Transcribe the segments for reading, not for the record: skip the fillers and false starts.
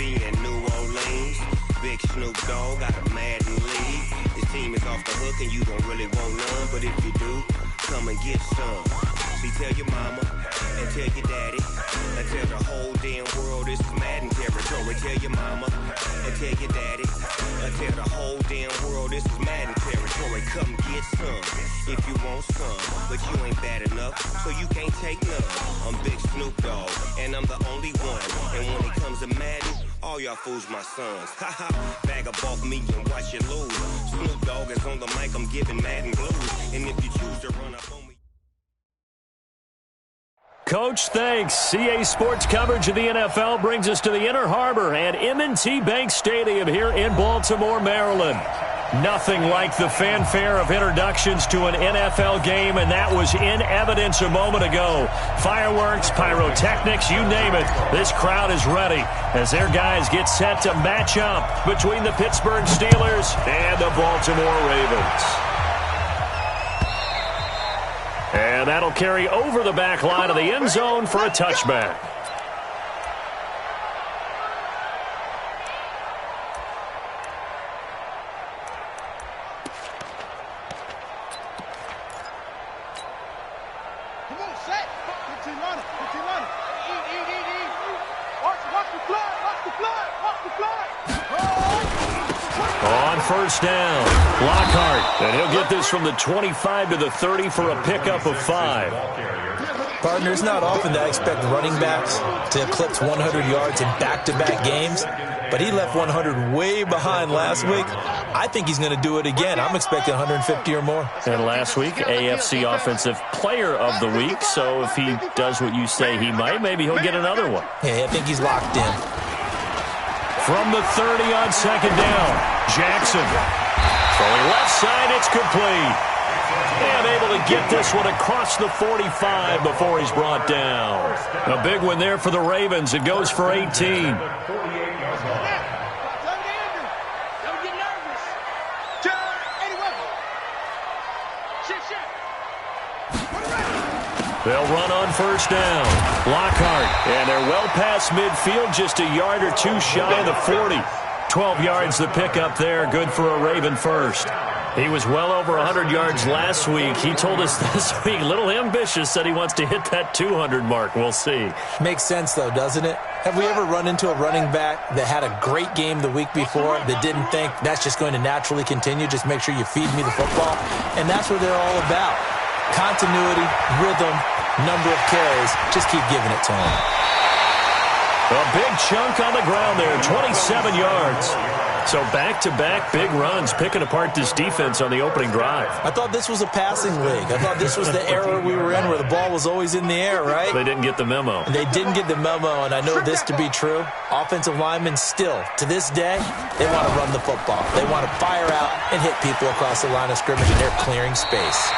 Murphy in New Orleans. Big Snoop Dogg got a Madden lead. His team is off the hook and you don't really want none. But if you do, come and get some. See, tell your mama and tell your daddy and tell the whole damn world this is Madden territory. Tell your mama and tell your daddy and tell the whole damn world this is Madden territory. Come get some if you want some, but you ain't bad enough, so you can't take none. I'm Big Snoop Dogg and I'm the only one. And when it comes to Madden, all y'all fools my sons. Haha, bag up off me and watch you lose. Snoop Dogg is on the mic, I'm giving Madden blues. And if you choose to run up on me. Coach, thanks. CA Sports coverage of the NFL brings us to the Inner Harbor and M&T Bank Stadium here in Baltimore, Maryland. Nothing like the fanfare of introductions to an NFL game, and that was in evidence a moment ago. Fireworks, pyrotechnics, you name it. This crowd is ready as their guys get set to match up between the Pittsburgh Steelers and the Baltimore Ravens. And that'll carry over the back line of the end zone for a touchback. Come on, set. 15 runner. Watch the flag. On first down, Lockhart, and he'll get this from the 25 to the 30 for a pickup of 5. Partner, it's not often that I expect running backs to eclipse 100 yards in back-to-back games, but he left 100 way behind last week. I think he's going to do it again. I'm expecting 150 or more. And last week, AFC Offensive Player of the Week, so if he does what you say he might, maybe he'll get another one. Yeah, I think he's locked in. From the 30 on second down, Jackson. Throwing left side, it's complete. And able to get this one across the 45 before he's brought down. A big one there for the Ravens. It goes for 18. They'll run on first down. Lockhart, and they're well past midfield, just a yard or two shy of the 40. 12 yards the pickup there, good for a Raven first. He was well over 100 yards last week. He told us this week, a little ambitious, said he wants to hit that 200 mark. We'll see. Makes sense, though, doesn't it? Have we ever run into a running back that had a great game the week before that didn't think that's just going to naturally continue? Just make sure you feed me the football. And that's what they're all about. Continuity, rhythm, number of carries. Just keep giving it to him. A big chunk on the ground there, 27 yards. So back-to-back big runs, picking apart this defense on the opening drive. I thought this was a passing league. I thought this was the era we were in where the ball was always in the air, right? They didn't get the memo. They didn't get the memo, and I know this to be true. Offensive linemen still, to this day, they want to run the football. They want to fire out and hit people across the line of scrimmage, and they're clearing space.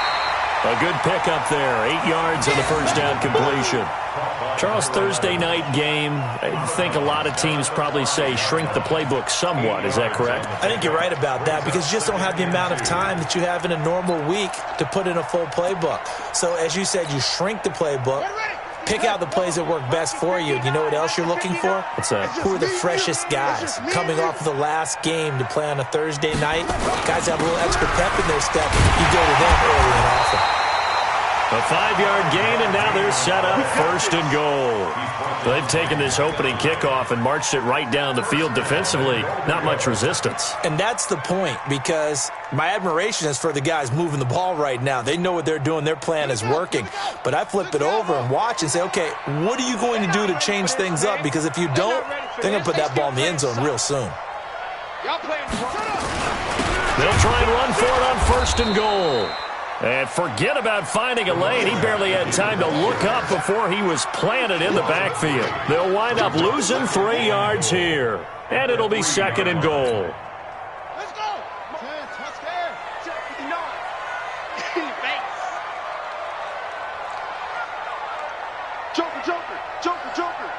A good pickup there, 8 yards on the first down completion. Charles, Thursday night game, I think a lot of teams probably say shrink the playbook somewhat. Is that correct? I think you're right about that because you just don't have the amount of time that you have in a normal week to put in a full playbook. So, as you said, you shrink the playbook, pick out the plays that work best for you. You know what else you're looking for? What's that? Who are the freshest guys coming off of the last game to play on a Thursday night? Guys have a little extra pep in their step. You go to them early and often. A 5-yard gain, and now they're set up first and goal. They've taken this opening kickoff and marched it right down the field defensively. Not much resistance. And that's the point, because my admiration is for the guys moving the ball right now. They know what they're doing. Their plan is working. But I flip it over and watch and say, okay, what are you going to do to change things up? Because if you don't, they're going to put that ball in the end zone real soon. They'll try and run for it on first and goal. And forget about finding a lane. He barely had time to look up before he was planted in the backfield. They'll wind up losing 3 yards here. And it'll be second and goal. Let's go. 10, touchdown. 59. In your face. Joker. Topper.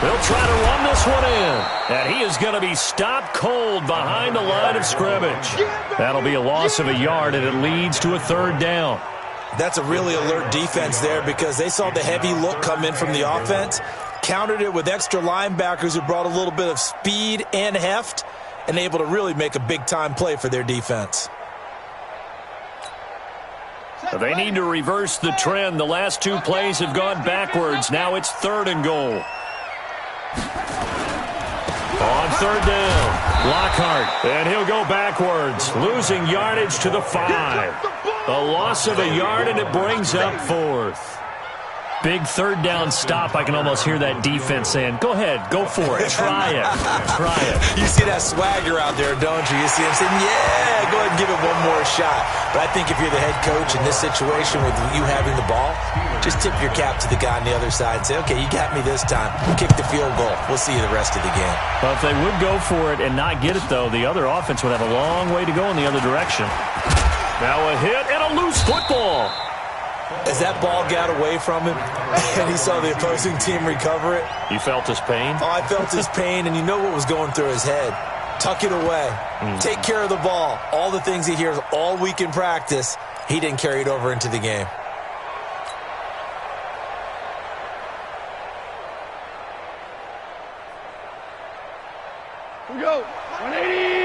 They'll try to run this one in. And he is going to be stopped cold behind the line of scrimmage. That'll be a loss of a yard, and it leads to a third down. That's a really alert defense there because they saw the heavy look come in from the offense, countered it with extra linebackers who brought a little bit of speed and heft, and able to really make a big-time play for their defense. They need to reverse the trend. The last two plays have gone backwards. Now it's 3rd and goal. On 3rd down, Lockhart, and he'll go backwards, losing yardage to the 5. A loss of a yard, and it brings up 4th. Big 3rd down stop. I can almost hear that defense saying, go ahead, go for it, try it, try it. You see that swagger out there, don't you? You see him saying, yeah, go ahead and give it one more shot. But I think if you're the head coach in this situation with you having the ball, just tip your cap to the guy on the other side and say, okay, you got me this time. Kick the field goal. We'll see you the rest of the game. Well, if they would go for it and not get it, though, the other offense would have a long way to go in the other direction. Now a hit and a loose football. As that ball got away from him and he saw the opposing team recover it. You felt his pain? Oh, I felt his pain, and you know what was going through his head. Tuck it away. Take care of the ball. All the things he hears all week in practice, he didn't carry it over into the game. Here we go. 180.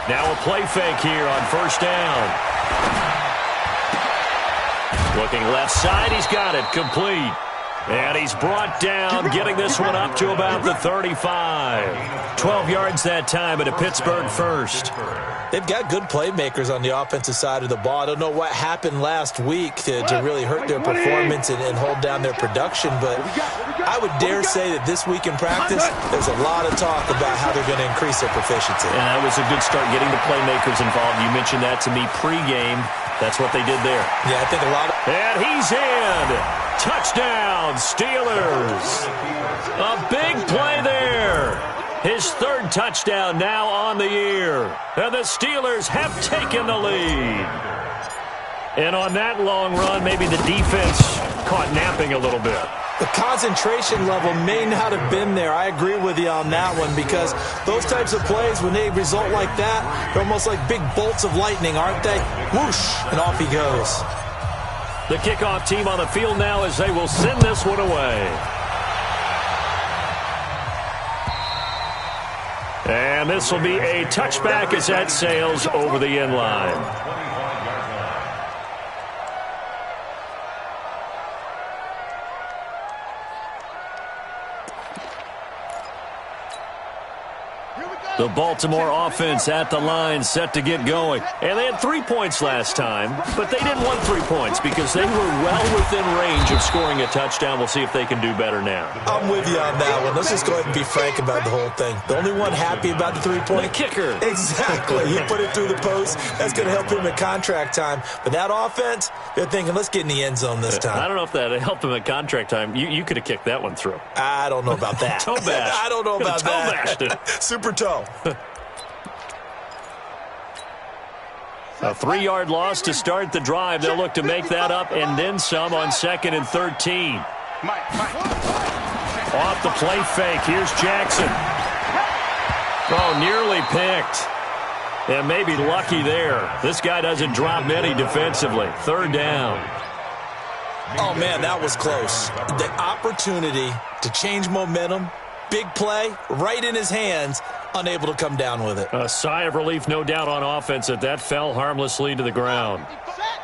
Now a play fake here on 1st down. Looking left side, he's got it, complete. And he's brought down, getting this one up to about the 35. 12 yards that time, at a Pittsburgh first. They've got good playmakers on the offensive side of the ball. I don't know what happened last week to really hurt their performance and hold down their production, but I would dare say that this week in practice, there's a lot of talk about how they're going to increase their proficiency. And that was a good start, getting the playmakers involved. You mentioned that to me pregame. That's what they did there. Yeah, I think a lot of... And he's in. Touchdown, Steelers. A big play there. His 3rd touchdown now on the year. And the Steelers have taken the lead. And on that long run, maybe the defense caught napping a little bit. The concentration level may not have been there. I agree with you on that one, because those types of plays, when they result like that, they're almost like big bolts of lightning, aren't they? Whoosh, and off he goes. The kickoff team on the field now as they will send this one away. And this will be a touchback as that sails over the end line. The Baltimore offense at the line, set to get going. And they had 3 points last time, but they didn't want 3 points because they were well within range of scoring a touchdown. We'll see if they can do better now. I'm with you on that one. Let's just go ahead and be frank about the whole thing. The only one happy about the 3-point? The kicker. Exactly. He put it through the post. That's going to help him at contract time. But that offense, they're thinking, let's get in the end zone this time. I don't know if that helped him at contract time. You could have kicked that one through. I don't know about that. Toe bash. I don't know about toe that. Bashed it. Super toe. A 3-yard loss to start the drive. They'll look to make that up and then some on 2nd and 13. Off the play fake. Here's Jackson. Oh, nearly picked. And maybe lucky there. This guy doesn't drop many defensively. 3rd down. Oh, man, that was close. The opportunity to change momentum, big play, right in his hands, unable to come down with it. A sigh of relief, no doubt, on offense that fell harmlessly to the ground.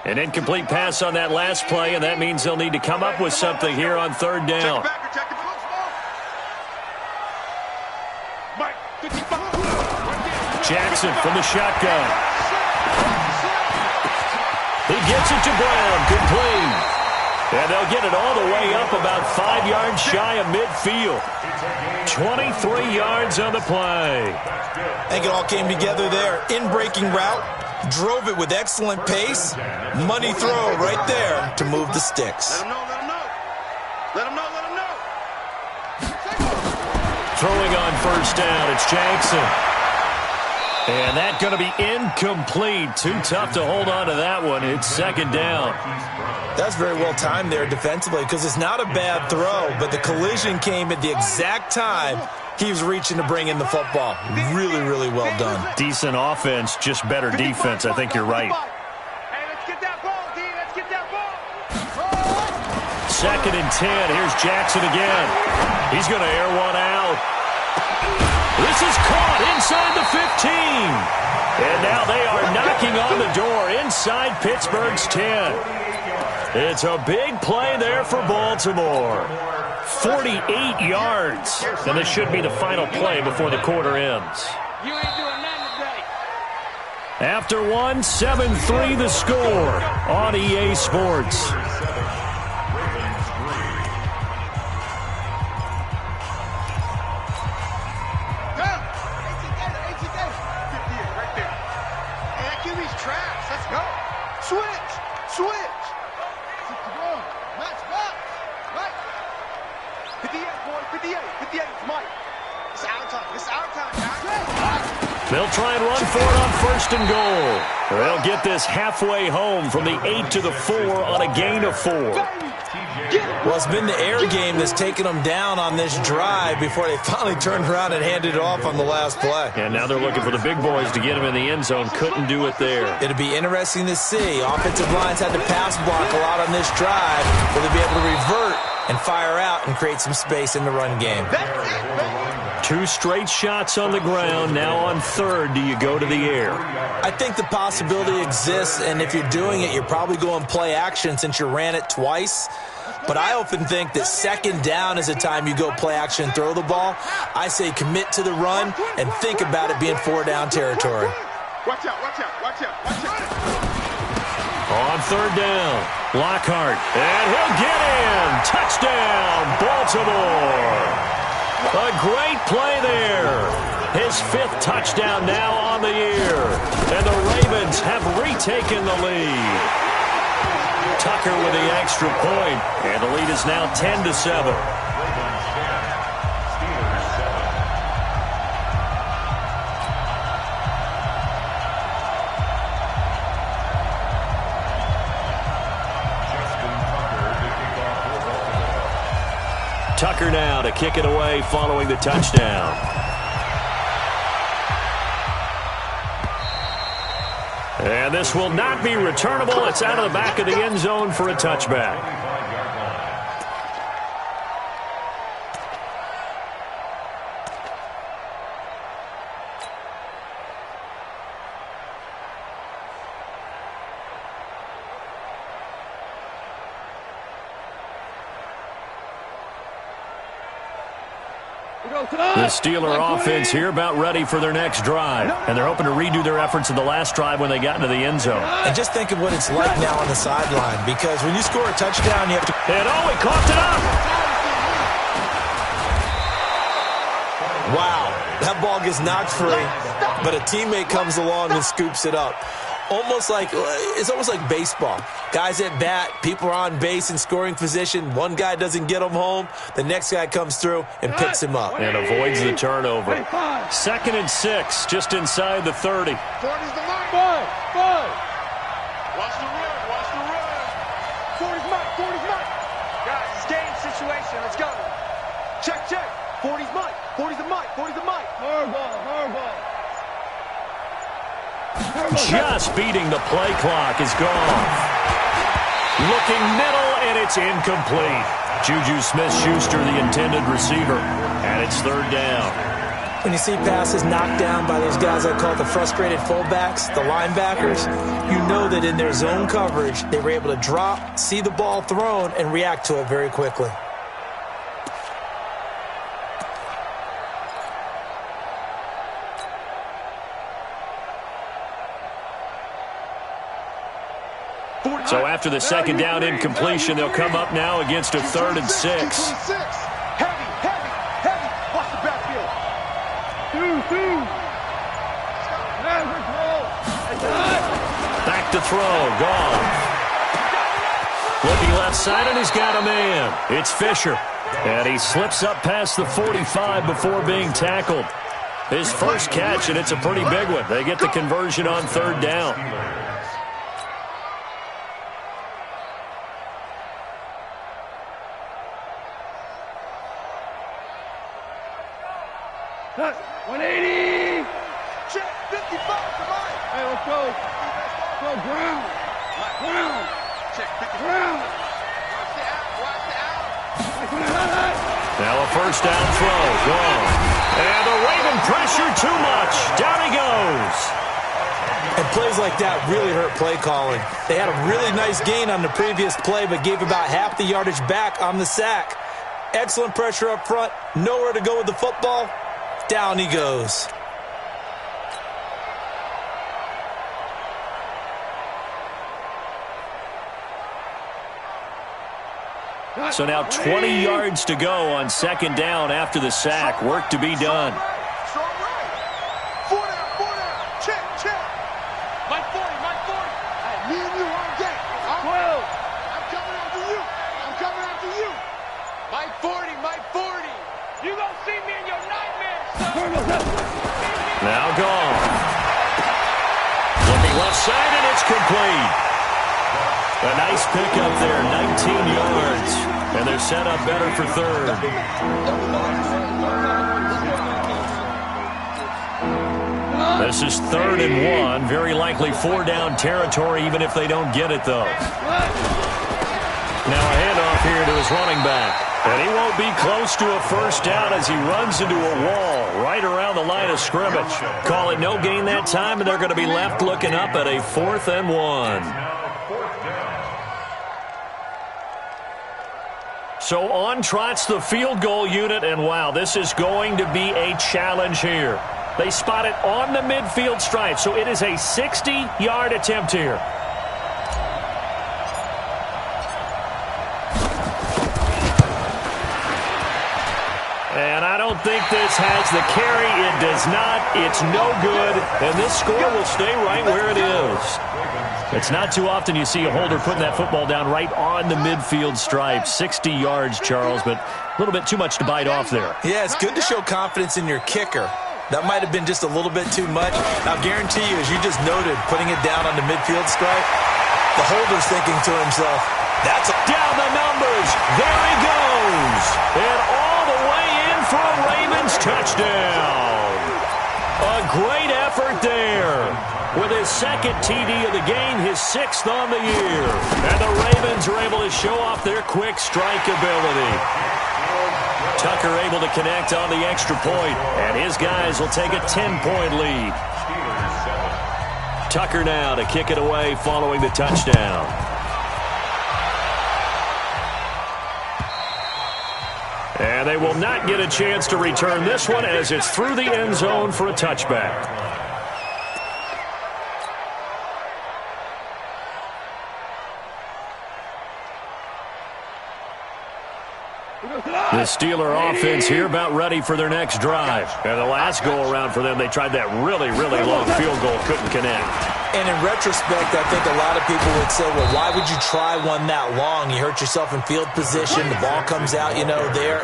An incomplete pass on that last play, and that means they'll need to come up with something here on 3rd down. Jackson from the shotgun. He gets it to Brown, complete. And they'll get it all the way up about 5 yards shy of midfield. 23 yards on the play. I think it all came together there. In-breaking route, drove it with excellent pace. Money throw right there to move the sticks. Let him know, let him know. Let him know, let him know. Throwing on 1st down, it's Jackson. And that's going to be incomplete. Too tough to hold on to that one. It's second down. That's very well timed there defensively because it's not a bad throw, but the collision came at the exact time he was reaching to bring in the football. Really, really well done. Decent offense, just better defense. I think you're right. Hey, let's get that ball, D. Let's get that ball. Second and 10. Here's Jackson again. He's going to air one out. This is caught inside the 15. And now they are knocking on the door inside Pittsburgh's 10. It's a big play there for Baltimore. 48 yards. And this should be the final play before the quarter ends. You ain't doing nothing today. After one, 7-3 the score on EA Sports. They'll try and run for it on first and goal. They'll get this halfway home from the 8 to the 4 on a gain of 4. Well, it's been the air game that's taken them down on this drive before they finally turned around and handed it off on the last play. And now they're looking for the big boys to get him in the end zone. Couldn't do it there. It'll be interesting to see. Offensive lines had to pass block a lot on this drive. Will they be able to revert and fire out and create some space in the run game? 2 straight shots on the ground. Now on third, do you go to the air? I think the possibility exists, and if you're doing it, you're probably going play action since you ran it twice. But I often think that second down is a time you go play action and throw the ball. I say commit to the run and think about it being 4-down territory. Watch out, watch out, watch out, watch out. On third down, Lockhart, and he'll get in. Touchdown, Baltimore. A great play there. His 5th touchdown now on the year. And the Ravens have retaken the lead. Tucker with the extra point, and the lead is now 10-7. Tucker now to kick it away following the touchdown. And this will not be returnable. It's out of the back of the end zone for a touchback. The Steeler offense here about ready for their next drive. And they're hoping to redo their efforts in the last drive when they got into the end zone. And just think of what it's like now on the sideline, because when you score a touchdown, you have to... And he coughed it up! Wow, that ball gets knocked free, but a teammate comes along and scoops it up. It's almost like baseball. Guys at bat, people are on base in scoring position. One guy doesn't get him home. The next guy comes through and picks him up. And avoids the turnover. 2nd and 6, just inside the 30. 40's the line. Five. Watch the run, watch the run. 40's mine. Guys, it's game situation. Let's go. Check. 40's mine. 40's the mic. Hardball. Just beating the play clock is gone. Looking middle, and it's incomplete. Juju Smith-Schuster, the intended receiver, and it's 3rd down. When you see passes knocked down by those guys I call the frustrated fullbacks, the linebackers, you know that in their zone coverage, they were able to drop, see the ball thrown, and react to it very quickly. So after the 2nd down incompletion, they'll come up now against a 3rd and 6. Heavy. Watch the backfield. Back to throw. Gone. Looking left side, and he's got a man. It's Fisher. And he slips up past the 45 before being tackled. His first catch, and it's a pretty big one. They get the conversion on third down. Cut. 180. Check. 55. Come on. Hey, let's go. Go ground. Ground. Check. 55. Ground. Watch the out. Watch the out. Now a first down throw. Wrong. And the Raven pressure too much. Down he goes. And plays like that really hurt play calling. They had a really nice gain on the previous play, but gave about half the yardage back on the sack. Excellent pressure up front. Nowhere to go with the football. Down he goes. So now 20 yards to go on second down after the sack. Work to be done. Four down. Check. Mike 40. Me and you on deck. 12. I'm coming after you. Mike 40. You gonna see me in your nightmares. Now gone. Looking left side, and it's complete. A nice pickup there, 19 yards. And they're set up better for third. This is 3rd and 1. Very likely 4-down territory, even if they don't get it, though. Now a handoff here to his running back. And he won't be close to a first down as he runs into a wall right around the line of scrimmage. Call it no gain that time, and they're going to be left looking up at a 4th and 1. So on trots the field goal unit, and wow, this is going to be a challenge here. They spot it on the midfield stripe, so it is a 60-yard attempt here. And I don't think this has the carry. It does not. It's no good. And this score will stay right where it is. It's not too often you see a holder putting that football down right on the midfield stripe. 60 yards, Charles, but a little bit too much to bite off there. Yeah, it's good to show confidence in your kicker. That might have been just a little bit too much. I'll guarantee you, as you just noted, putting it down on the midfield stripe, the holder's thinking to himself, that's a... Down the numbers. There he goes. And all the way in for a Ravens touchdown. A great effort there. With his second TD of the game, his 6th on the year. And the Ravens are able to show off their quick strike ability. Tucker able to connect on the extra point, and his guys will take a 10-point lead. Tucker now to kick it away following the touchdown. And they will not get a chance to return this one as it's through the end zone for a touchback. The Steeler offense here about ready for their next drive. And the last go-around for them, they tried that really long field goal, couldn't connect. And in retrospect, I think a lot of people would say, well, why would you try one that long? You hurt yourself in field position. The ball comes out, there.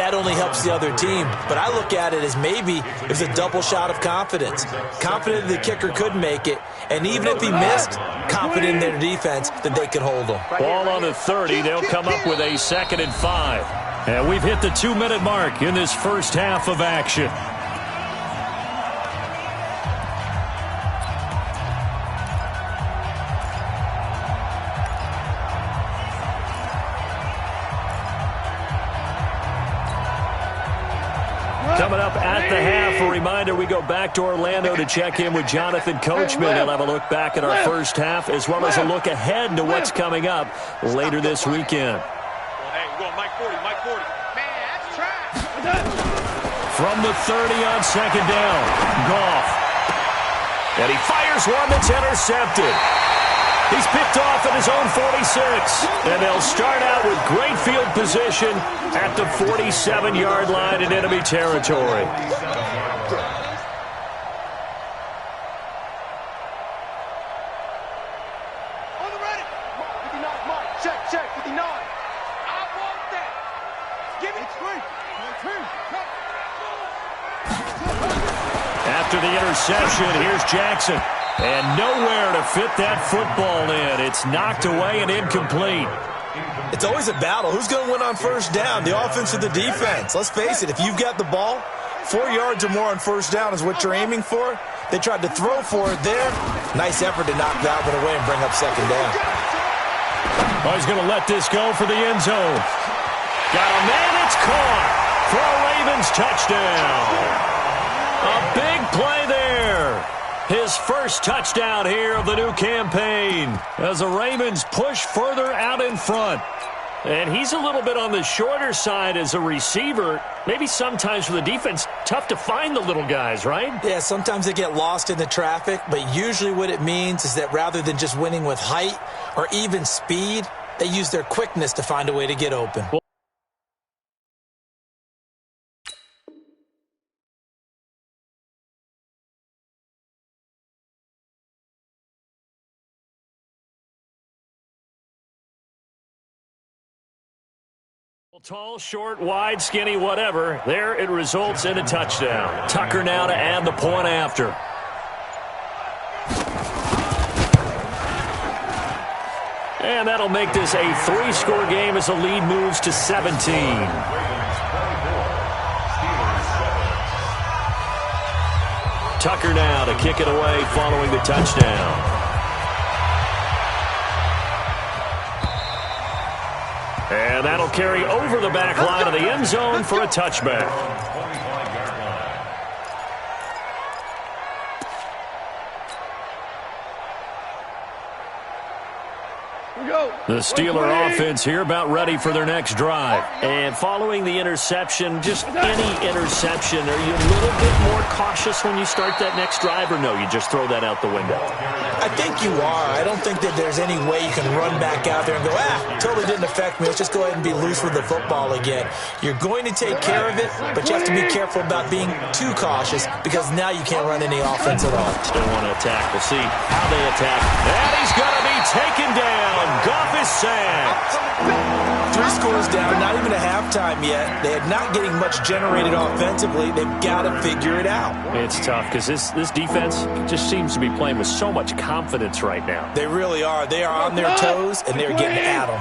That only helps the other team. But I look at it as maybe it was a double shot of confidence. Confident the kicker could make it. And even if he missed, confident in their defense that they could hold him. Ball on the 30. They'll come up with a 2nd and 5. And we've hit the 2-minute mark in this first half of action. Coming up at the half, a reminder, we go back to Orlando to check in with Jonathan Coachman. He'll have a look back at our first half as well as a look ahead to what's coming up later this weekend. Hey, we're going Mike 40. Man, that's trash. From the 30 on second down, Goff. And he fires one that's intercepted. He's picked off at his own 46. And they'll start out with great field position at the 47-yard line in enemy territory. On the ready. 59, Mike. Check, 59. I want that. Give me 3. 2. after the interception. Here's Jackson. And nowhere to fit that football in. It's knocked away and incomplete. It's always a battle. Who's going to win on first down, the offense or the defense? Let's face it, if you've got the ball, 4 yards or more on first down is what you're aiming for. They tried to throw for it there. Nice effort to knock that one away and bring up second down. Oh, he's going to let this go for the end zone. Got a man, it's caught for a Ravens touchdown. A big play there. His first touchdown here of the new campaign as the Ravens push further out in front. And he's a little bit on the shorter side as a receiver. Maybe sometimes for the defense, tough to find the little guys, right? Yeah, sometimes they get lost in the traffic, but usually what it means is that rather than just winning with height or even speed, they use their quickness to find a way to get open. Tall, short, wide, skinny, whatever. There it results in a touchdown. Tucker now to add the point after. And that'll make this a 3-score game as the lead moves to 17. Tucker now to kick it away following the touchdown. And that'll carry over the back line of the end zone for a touchback. The Steeler offense here about ready for their next drive. And following the interception, just any interception, are you a little bit more cautious when you start that next drive, or no, you just throw that out the window? I think you are. I don't think that there's any way you can run back out there and go, totally didn't affect me. Let's just go ahead and be loose with the football again. You're going to take care of it, but you have to be careful about being too cautious because now you can't run any offense at all. Still want to attack. We'll see how they attack. And he's going to be taken down. Goff is sacked. 3 scores down, not even a halftime yet. They are not getting much generated offensively. They've got to figure it out. It's tough because this defense just seems to be playing with so much confidence right now. They really are. They are on their toes, and they're getting at them.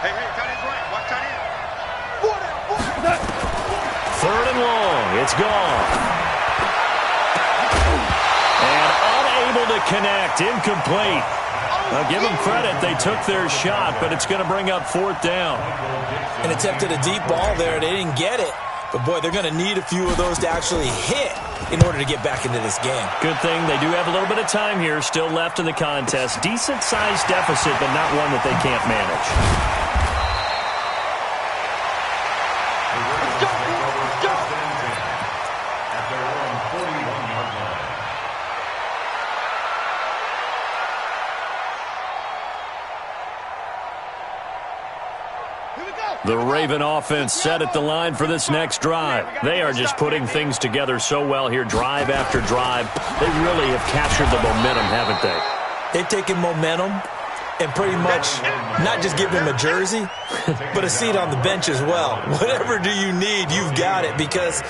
Hey, tight end's right. Watch tight end. 3rd and long. It's gone. And unable to connect. Incomplete. Now, give them credit. They took their shot, but it's going to bring up 4th down. And attempted a deep ball there. They didn't get it. But, boy, they're going to need a few of those to actually hit in order to get back into this game. Good thing they do have a little bit of time here still left in the contest. Decent-sized deficit, but not one that they can't manage. The Raven offense set at the line for this next drive. They are just putting things together so well here, drive after drive. They really have captured the momentum, haven't they? They've taken momentum and pretty much not just give them a jersey, but a seat on the bench as well. Whatever do you need, you've got it, because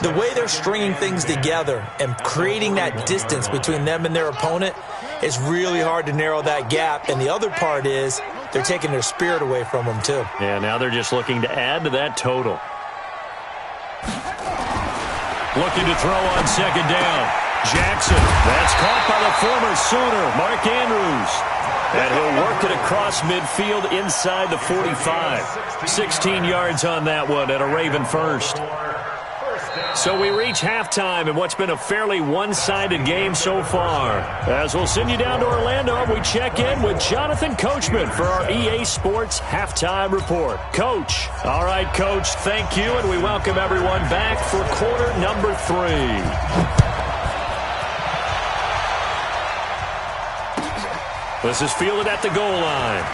the way they're stringing things together and creating that distance between them and their opponent is really hard to narrow that gap. And the other part is they're taking their spirit away from them, too. Yeah, now they're just looking to add to that total. Looking to throw on 2nd down. Jackson, that's caught by the former Sooner, Mark Andrews. And he'll work it across midfield inside the 45. 16 yards on that one at a Raven first. So we reach halftime in what's been a fairly one-sided game so far. As we'll send you down to Orlando, we check in with Jonathan Coachman for our EA Sports Halftime Report. Coach. All right, Coach, thank you, and we welcome everyone back for quarter number 3. This is fielded at the goal line.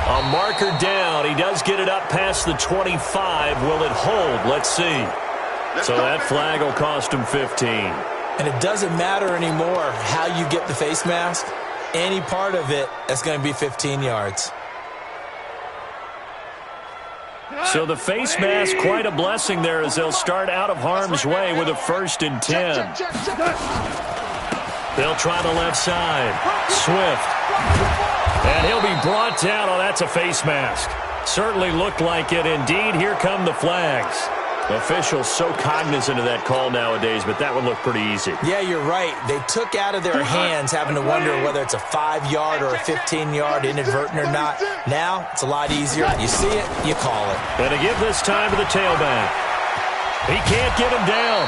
A marker down. He does get it up past the 25. Will it hold? Let's see. So that flag will cost him 15. And it doesn't matter anymore how you get the face mask. Any part of it, that's going to be 15 yards. So the face mask, quite a blessing there as they'll start out of harm's way with a 1st and 10. They'll try the left side. Swift. And he'll be brought down. Oh, that's a face mask. Certainly looked like it. Indeed, here come the flags. Officials so cognizant of that call nowadays, but that would look pretty easy. Yeah, you're right. They took out of their hands having to wonder whether it's a 5-yard or a 15-yard inadvertent or not. Now, it's a lot easier. You see it, you call it. And to give this time to the tailback. He can't get him down.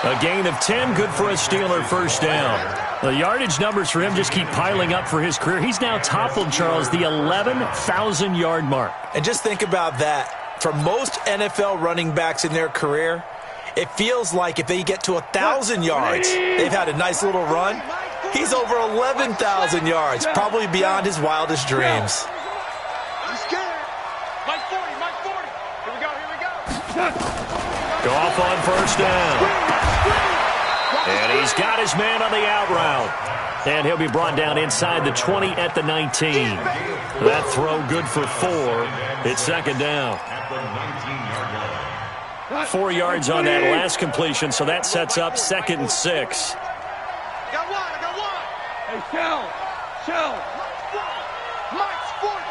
A gain of 10, good for a Steeler 1st down. The yardage numbers for him just keep piling up for his career. He's now toppled, Charles, the 11,000-yard mark. And just think about that. For most NFL running backs in their career, it feels like if they get to 1,000 yards, they've had a nice little run. He's over 11,000 yards, probably beyond his wildest dreams. He's scared. Mike 40, Mike 40. Here we go. Goff on 1st down. And he's got his man on the out route. And he'll be brought down inside the 20 at the 19. That throw good for 4. It's 2nd down. 4 yards on that last completion, so that sets up 2nd and 6. I got one. Hey, Shell. Mike's 40.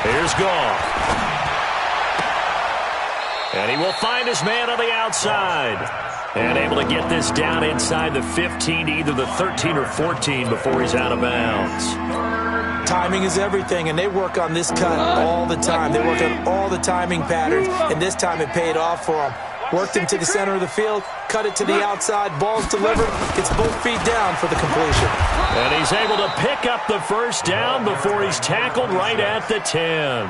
Here's Goff. And he will find his man on the outside. And able to get this down inside the 15, either the 13 or 14 before he's out of bounds. Timing is everything, and they work on this cut all the time. They work on all the timing patterns, and this time it paid off for them. Worked him to the center of the field, cut it to the outside, ball's delivered, gets both feet down for the completion. And he's able to pick up the 1st down before he's tackled right at the 10.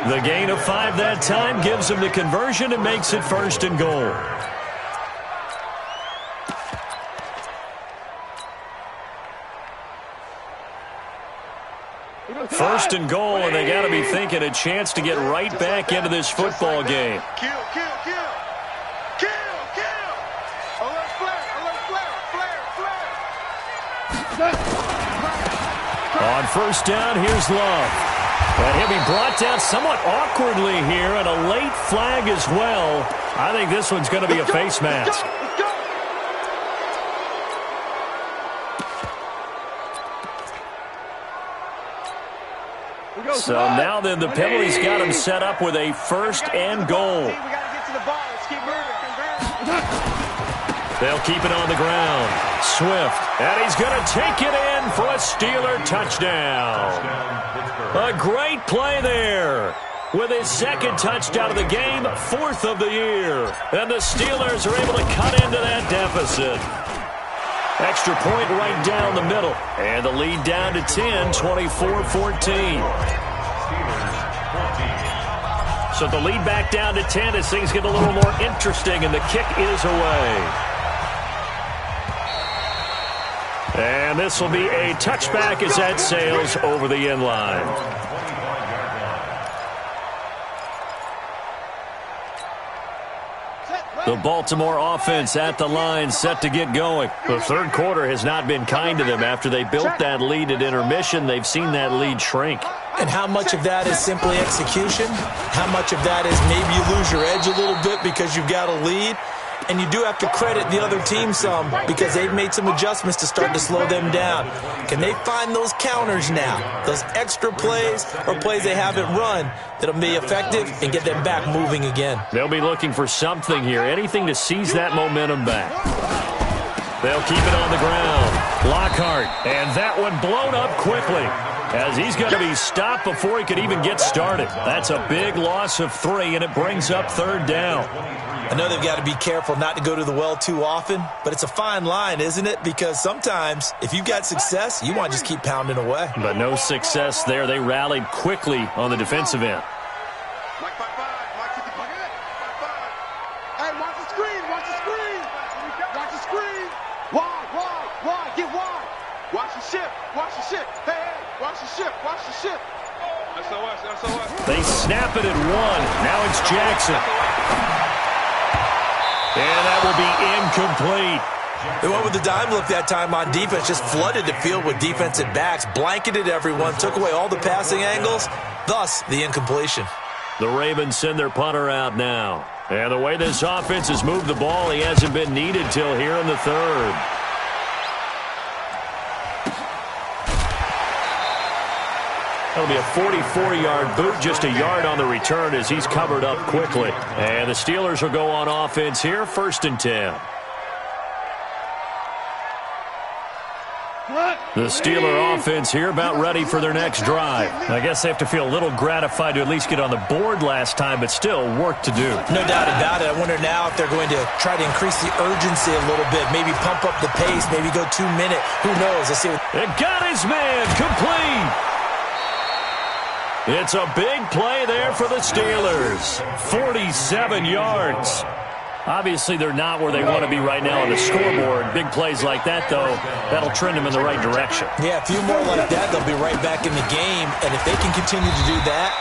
The gain of 5 that time gives him the conversion and makes it 1st and goal. First and goal, and they got to be thinking a chance to get right back into this football game. Kill. Alert flare. On 1st down, here's Love. And he'll be brought down somewhat awkwardly here, and a late flag as well. I think this one's going to be a face mask. So now then the penalty's got him set up with a 1st and goal. We got to get to the ball. Let's keep moving. They'll keep it on the ground. Swift, and he's going to take it in for a Steeler touchdown. A great play there. With his 2nd touchdown of the game, 4th of the year. And the Steelers are able to cut into that deficit. Extra point right down the middle. And the lead down to 10, 24-14. So the lead back down to 10 as things get a little more interesting, and the kick is away. And this will be a touchback as that sails over the end line. The Baltimore offense at the line, set to get going. The 3rd quarter has not been kind to them. After they built that lead at intermission, they've seen that lead shrink. And how much of that is simply execution? How much of that is maybe you lose your edge a little bit because you've got a lead? And you do have to credit the other team some because they've made some adjustments to start to slow them down. Can they find those counters now, those extra plays or plays they haven't run that'll be effective and get them back moving again? They'll be looking for something here, anything to seize that momentum back. They'll keep it on the ground. Lockhart, and that one blown up quickly as he's going to be stopped before he could even get started. That's a big loss of 3, and it brings up 3rd down. I know they've got to be careful not to go to the well too often, but it's a fine line, isn't it? Because sometimes if you've got success, you want to just keep pounding away. But no success there. They rallied quickly on the defensive end. Mike 5-5. Mike 50. Hey, watch the screen. Watch the screen. Wide. Get wide. Watch the ship. Hey, watch the ship. SOS. They snap it at 1. Now it's Jackson. And that will be incomplete. They went with the dime look that time on defense, just flooded the field with defensive backs, blanketed everyone, took away all the passing angles, thus the incompletion. The Ravens send their punter out now. And the way this offense has moved the ball, he hasn't been needed till here in the third. That'll be a 44-yard boot, just a yard on the return as he's covered up quickly. And the Steelers will go on offense here, 1st and 10. The Steeler offense here about ready for their next drive. I guess they have to feel a little gratified to at least get on the board last time, but still work to do. No doubt about it. I wonder now if they're going to try to increase the urgency a little bit, maybe pump up the pace, maybe go 2-minute. Who knows? Let's see what... It got his man complete. It's a big play there for the Steelers. 47 yards. Obviously, they're not where they want to be right now on the scoreboard. Big plays like that, though, that'll trend them in the right direction. Yeah, a few more like that, they'll be right back in the game. And if they can continue to do that,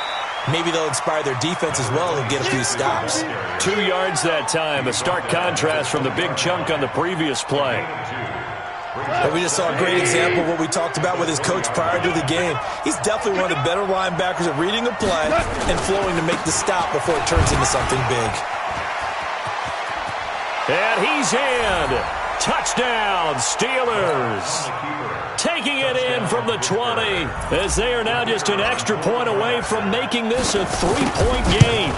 maybe they'll inspire their defense as well and get a few stops. 2 yards that time, a stark contrast from the big chunk on the previous play. And we just saw a great example of what we talked about with his coach prior to the game. He's definitely one of the better linebackers at reading a play and flowing to make the stop before it turns into something big. And he's in. Touchdown, Steelers. Taking it in from the 20 as they are now just an extra point away from making this a 3-point game.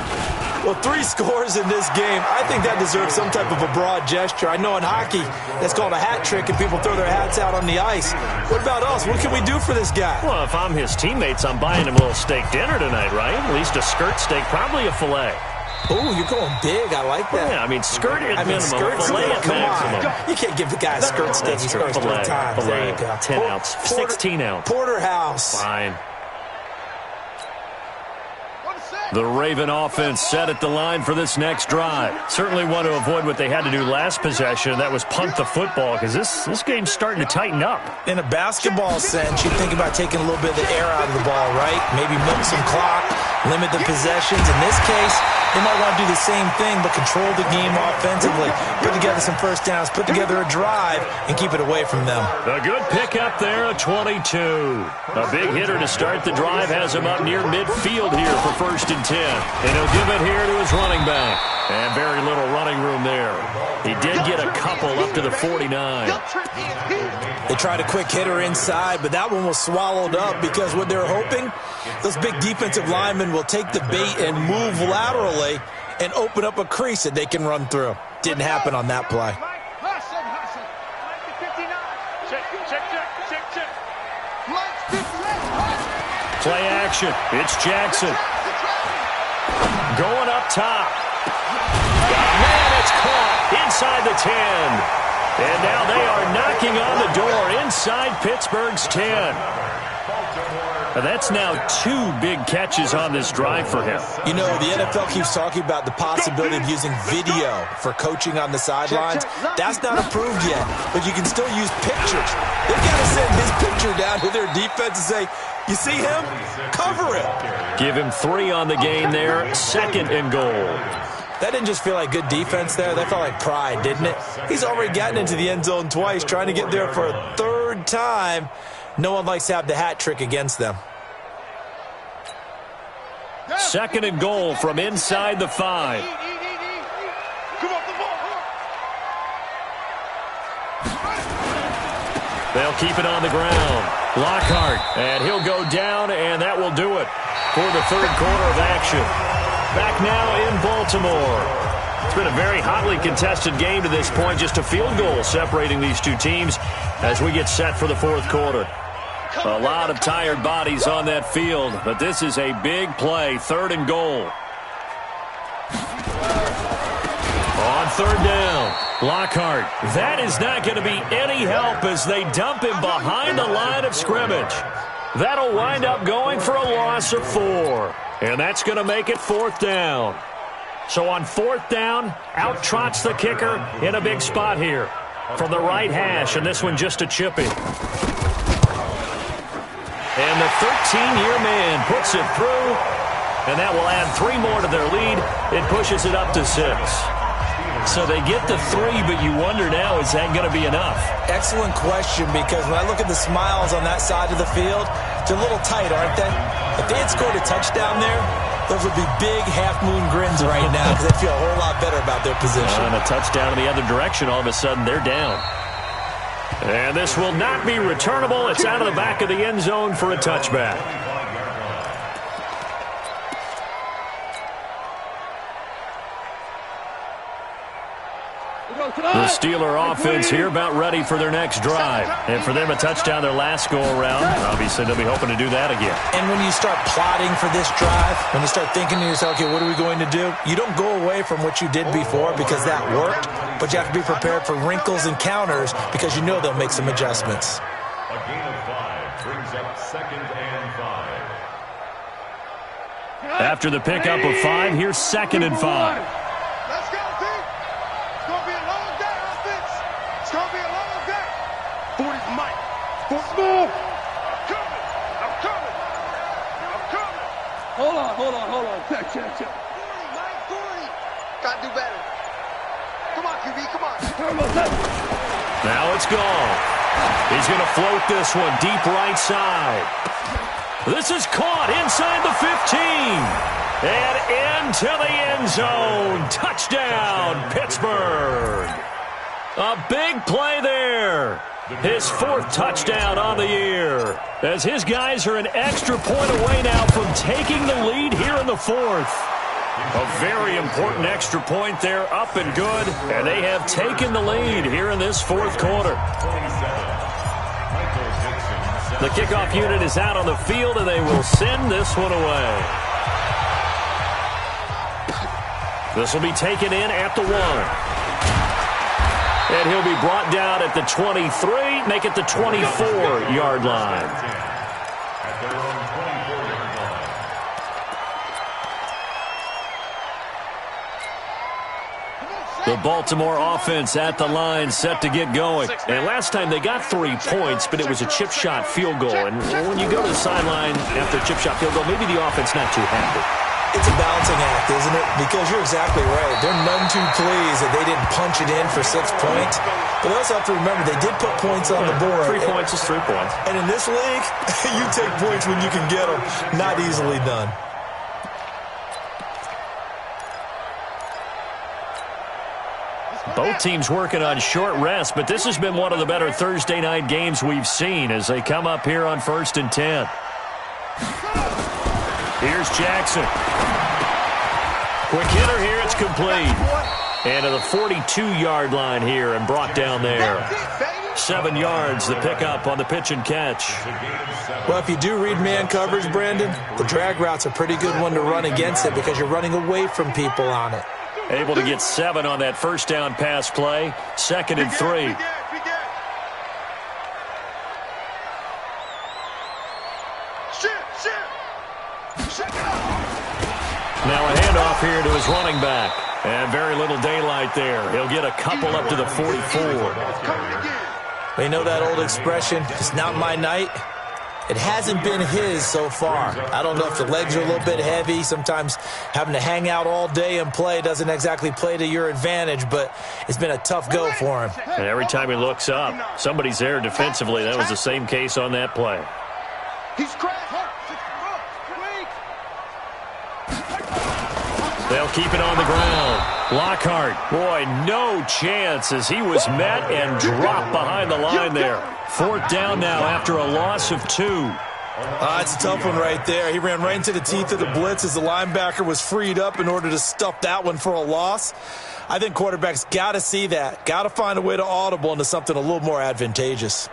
Well, 3 scores in this game, I think that deserves some type of a broad gesture. I know in hockey, that's called a hat trick, and people throw their hats out on the ice. What about us? What can we do for this guy? Well, if I'm his teammates, I'm buying him a little steak dinner tonight, right? At least a skirt steak, probably a filet. Oh, you're going big. I like that. Yeah, I mean, skirt at minimum, skirt filet steak, at come maximum. on. You can't give the guy a skirt steak. He scores 3 times. There you go. 10 ounce, 16 ounce. Porterhouse. Fine. The Raven offense set at the line for this next drive. Certainly want to avoid what they had to do last possession. That was punt the football, because this game's starting to tighten up. In a basketball sense, you think about taking a little bit of the air out of the ball, right? Maybe milk some clock, limit the possessions. In this case, they might want to do the same thing, but control the game offensively. Put together some first downs, put together a drive, and keep it away from them. A good pickup there, a 22. A big hitter to start the drive has him up near midfield here for 1st and 10. And he'll give it here to his running back. And very little running room there. He did get a couple up to the 49. They tried a quick hitter inside, but that one was swallowed up because what they're hoping, those big defensive linemen will take the bait and move laterally and open up a crease that they can run through. Didn't happen on that play. Play action. It's Jackson. Going up top. Man, it's caught inside the 10. And now they are knocking on the door inside Pittsburgh's 10. And that's now 2 big catches on this drive for him. You know, the NFL keeps talking about the possibility of using video for coaching on the sidelines. That's not approved yet, but you can still use pictures. They've got to send his picture down to their defense and say, you see him? Cover him. Give him 3 on the game there. 2nd and goal. That didn't just feel like good defense there. That felt like pride, didn't it? He's already gotten into the end zone twice, trying to get there for a 3rd time. No one likes to have the hat trick against them. 2nd and goal from inside the 5. They'll keep it on the ground. Lockhart, and he'll go down, and that will do it for the 3rd quarter of action. Back now in Baltimore. It's been a very hotly contested game to this point, just a field goal separating these 2 teams as we get set for the 4th quarter. A lot of tired bodies on that field, but this is a big play, 3rd and goal. On 3rd down, Lockhart. That is not going to be any help as they dump him behind the line of scrimmage. That'll wind up going for a loss of 4. And that's going to make it 4th down. So on 4th down, out trots the kicker in a big spot here. From the right hash, and this one just a chippy. And the 13-year man puts it through. And that will add 3 more to their lead. It pushes it up to 6. So they get the 3, but you wonder now, is that going to be enough? Excellent question, because when I look at the smiles on that side of the field, they're a little tight, aren't they? If they had scored a touchdown there, those would be big half-moon grins right now because they feel a whole lot better about their position. And a touchdown in the other direction, all of a sudden they're down. And this will not be returnable. It's out of the back of the end zone for a touchback. The Steeler offense here about ready for their next drive. And for them, a touchdown their last go-around. Obviously, they'll be hoping to do that again. And when you start plotting for this drive, when you start thinking to yourself, okay, what are we going to do? You don't go away from what you did before because that worked, but you have to be prepared for wrinkles and counters because you know they'll make some adjustments. A gain of 5 brings up 2nd and 5. After the pickup of 5, here's 2nd and 5. Let's go, team. It's going to be a long day, offense. It's going to be a long day. 40's Mike. 40's move. I'm coming. Hold on. Check. 40, Mike, 40. Got to do better. Come on, QB, come on. Now it's gone. He's going to float this one deep right side. This is caught inside the 15. And into the end zone. Touchdown, Pittsburgh. A big play there. His 4th touchdown on the year. As his guys are an extra point away now from taking the lead here in the 4th. A very important extra point there, up and good. And they have taken the lead here in this 4th quarter. The kickoff unit is out on the field, and they will send this one away. This will be taken in at the 1. And he'll be brought down at the 23, make it the 24-yard line. The Baltimore offense at the line, set to get going. And last time they got 3 points, but it was a chip shot field goal. And when you go to the sideline after a chip shot field goal, maybe the offense not too happy. It's a balancing act, isn't it? Because you're exactly right. They're none too pleased that they didn't punch it in for 6 points. But they also have to remember they did put points on the board. 3 points is 3 points. And in this league, you take points when you can get them. Not easily done. Both teams working on short rest, but this has been one of the better Thursday night games we've seen as they come up here on 1st and 10. Here's Jackson. Quick hitter here, it's complete. And to the 42-yard line here and brought down there. 7 yards, the pickup on the pitch and catch. Well, if you do read man coverage, Brandon, the drag route's a pretty good one to run against it because you're running away from people on it. Able to get 7 on that first down pass play. 2nd and 3. Now a handoff here to his running back. And very little daylight there. He'll get a couple up to the 44. You know that old expression, it's not my night? It hasn't been his so far. I don't know if the legs are a little bit heavy. Sometimes having to hang out all day and play doesn't exactly play to your advantage, but it's been a tough go for him. And every time he looks up, somebody's there defensively. That was the same case on that play. He's crashed. They'll keep it on the ground. Lockhart, boy, no chance as he was met and dropped behind the line there. 4th down now after a loss of 2. It's a tough one right there. He ran right into the teeth of the blitz as the linebacker was freed up in order to stuff that one for a loss. I think quarterbacks got to see that. Got to find a way to audible into something a little more advantageous.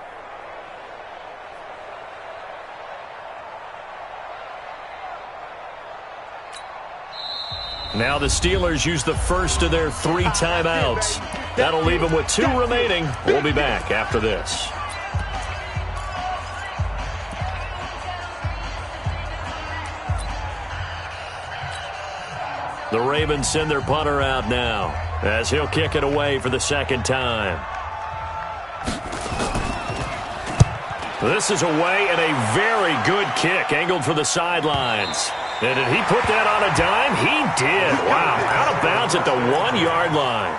Now the Steelers use the first of their 3 timeouts. That'll leave them with 2 remaining. We'll be back after this. The Ravens send their punter out now as he'll kick it away for the 2nd time. This is away and a very good kick angled for the sidelines. And did he put that on a dime? He did. Wow, out of bounds at the 1-yard line.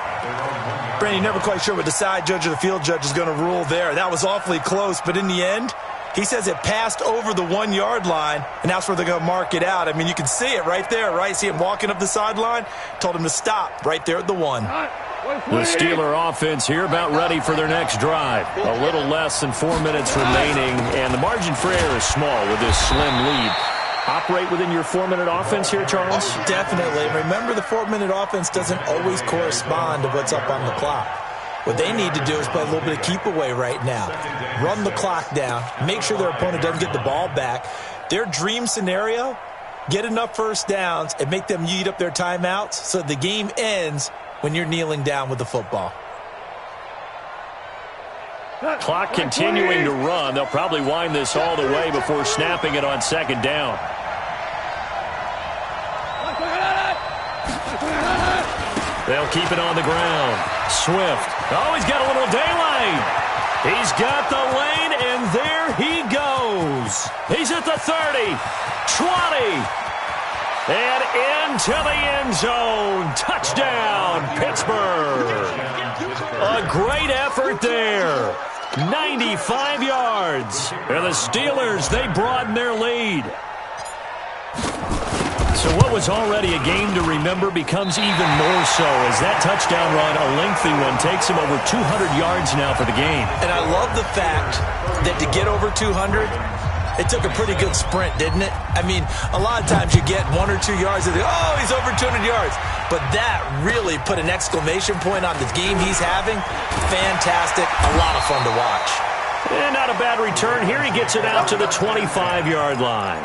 Brandon, you're never quite sure what the side judge or the field judge is going to rule there. That was awfully close, but in the end, he says it passed over the 1 yard line, and that's where they're going to mark it out. I mean, you can see it right there, right? See him walking up the sideline? Told him to stop right there at the 1. The Steeler offense here about ready for their next drive. A little less than 4 minutes remaining, and the margin for error is small with this slim lead. Operate within your 4-minute offense here, Charles? Definitely. Remember, the 4-minute offense doesn't always correspond to what's up on the clock. What they need to do is play a little bit of keep away right now. Run the clock down. Make sure their opponent doesn't get the ball back. Their dream scenario, get enough first downs and make them eat up their timeouts so the game ends when you're kneeling down with the football. Clock continuing to run. They'll probably wind this all the way before snapping it on second down. They'll keep it on the ground. Swift. Oh, he's got a little daylight. He's got the lane, and there he goes. He's at the 30, 20, and into the end zone. Touchdown, Pittsburgh. A great effort there. 95 yards. And the Steelers, they broaden their lead. So what was already a game to remember becomes even more so as that touchdown run, a lengthy one, takes him over 200 yards now for the game. And I love the fact that to get over 200, it took a pretty good sprint, didn't it? I mean, a lot of times you get 1 or 2 yards and oh, he's over 200 yards. But that really put an exclamation point on the game he's having. Fantastic. A lot of fun to watch. And not a bad return. Here he gets it out to the 25-yard line.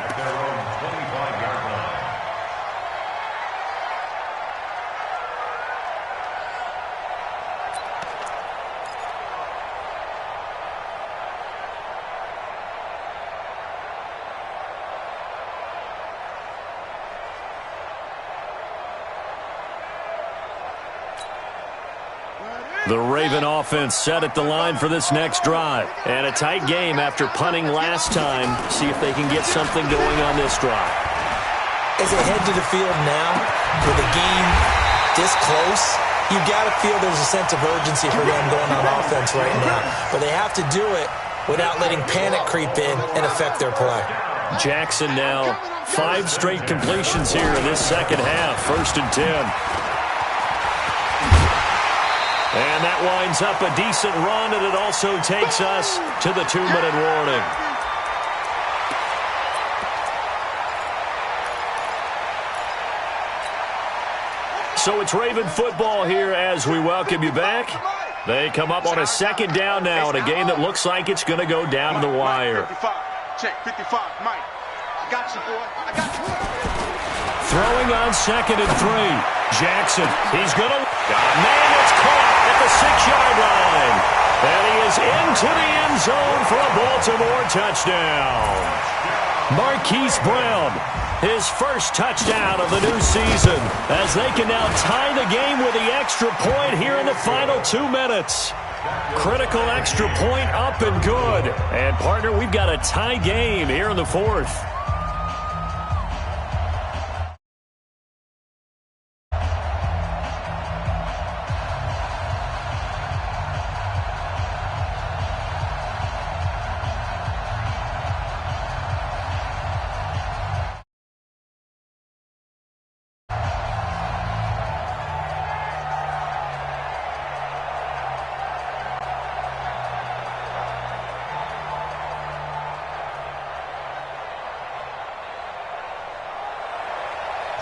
The Raven offense set at the line for this next drive. And a tight game after punting last time. See if they can get something going on this drive. As they head to the field now, with a game this close, you got to feel there's a sense of urgency for them going on offense right now. But they have to do it without letting panic creep in and affect their play. Jackson now 5 straight completions here in this second half. 1st and 10. And that winds up a decent run, and it also takes us to the 2-minute warning. So it's Raven football here as we welcome you back. They come up on a second down now in a game that looks like it's going to go down to the wire. 55. Check 55, Mike. I got you, boy. I got you. Throwing on 2nd and 3. Jackson, he's going to... Man, it's caught at the 6-yard line. And he is into the end zone for a Baltimore touchdown. Marquise Brown, his first touchdown of the new season, as they can now tie the game with the extra point here in the final 2 minutes. Critical extra point up and good. And, partner, we've got a tie game here in the 4th.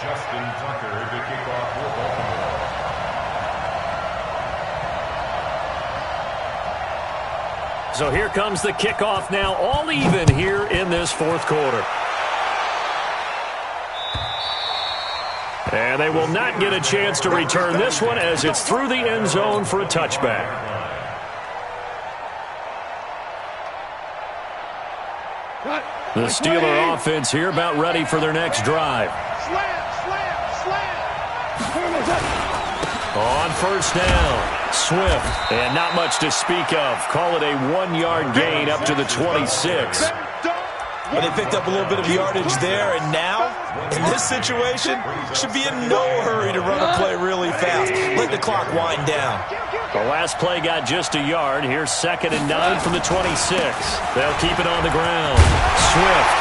Justin Tucker to kick off for Baltimore. So here comes the kickoff now, all even here in this 4th quarter. And they will not get a chance to return this one as it's through the end zone for a touchback. The Steeler offense here about ready for their next drive. On 1st down, Swift, and not much to speak of. Call it a 1-yard gain up to the 26. But they picked up a little bit of yardage there, and now In this situation, should be in no hurry to run a play really fast. Let the clock wind down. The last play got just a yard. Here's 2nd and 9 from the 26. They'll keep it on the ground. Swift.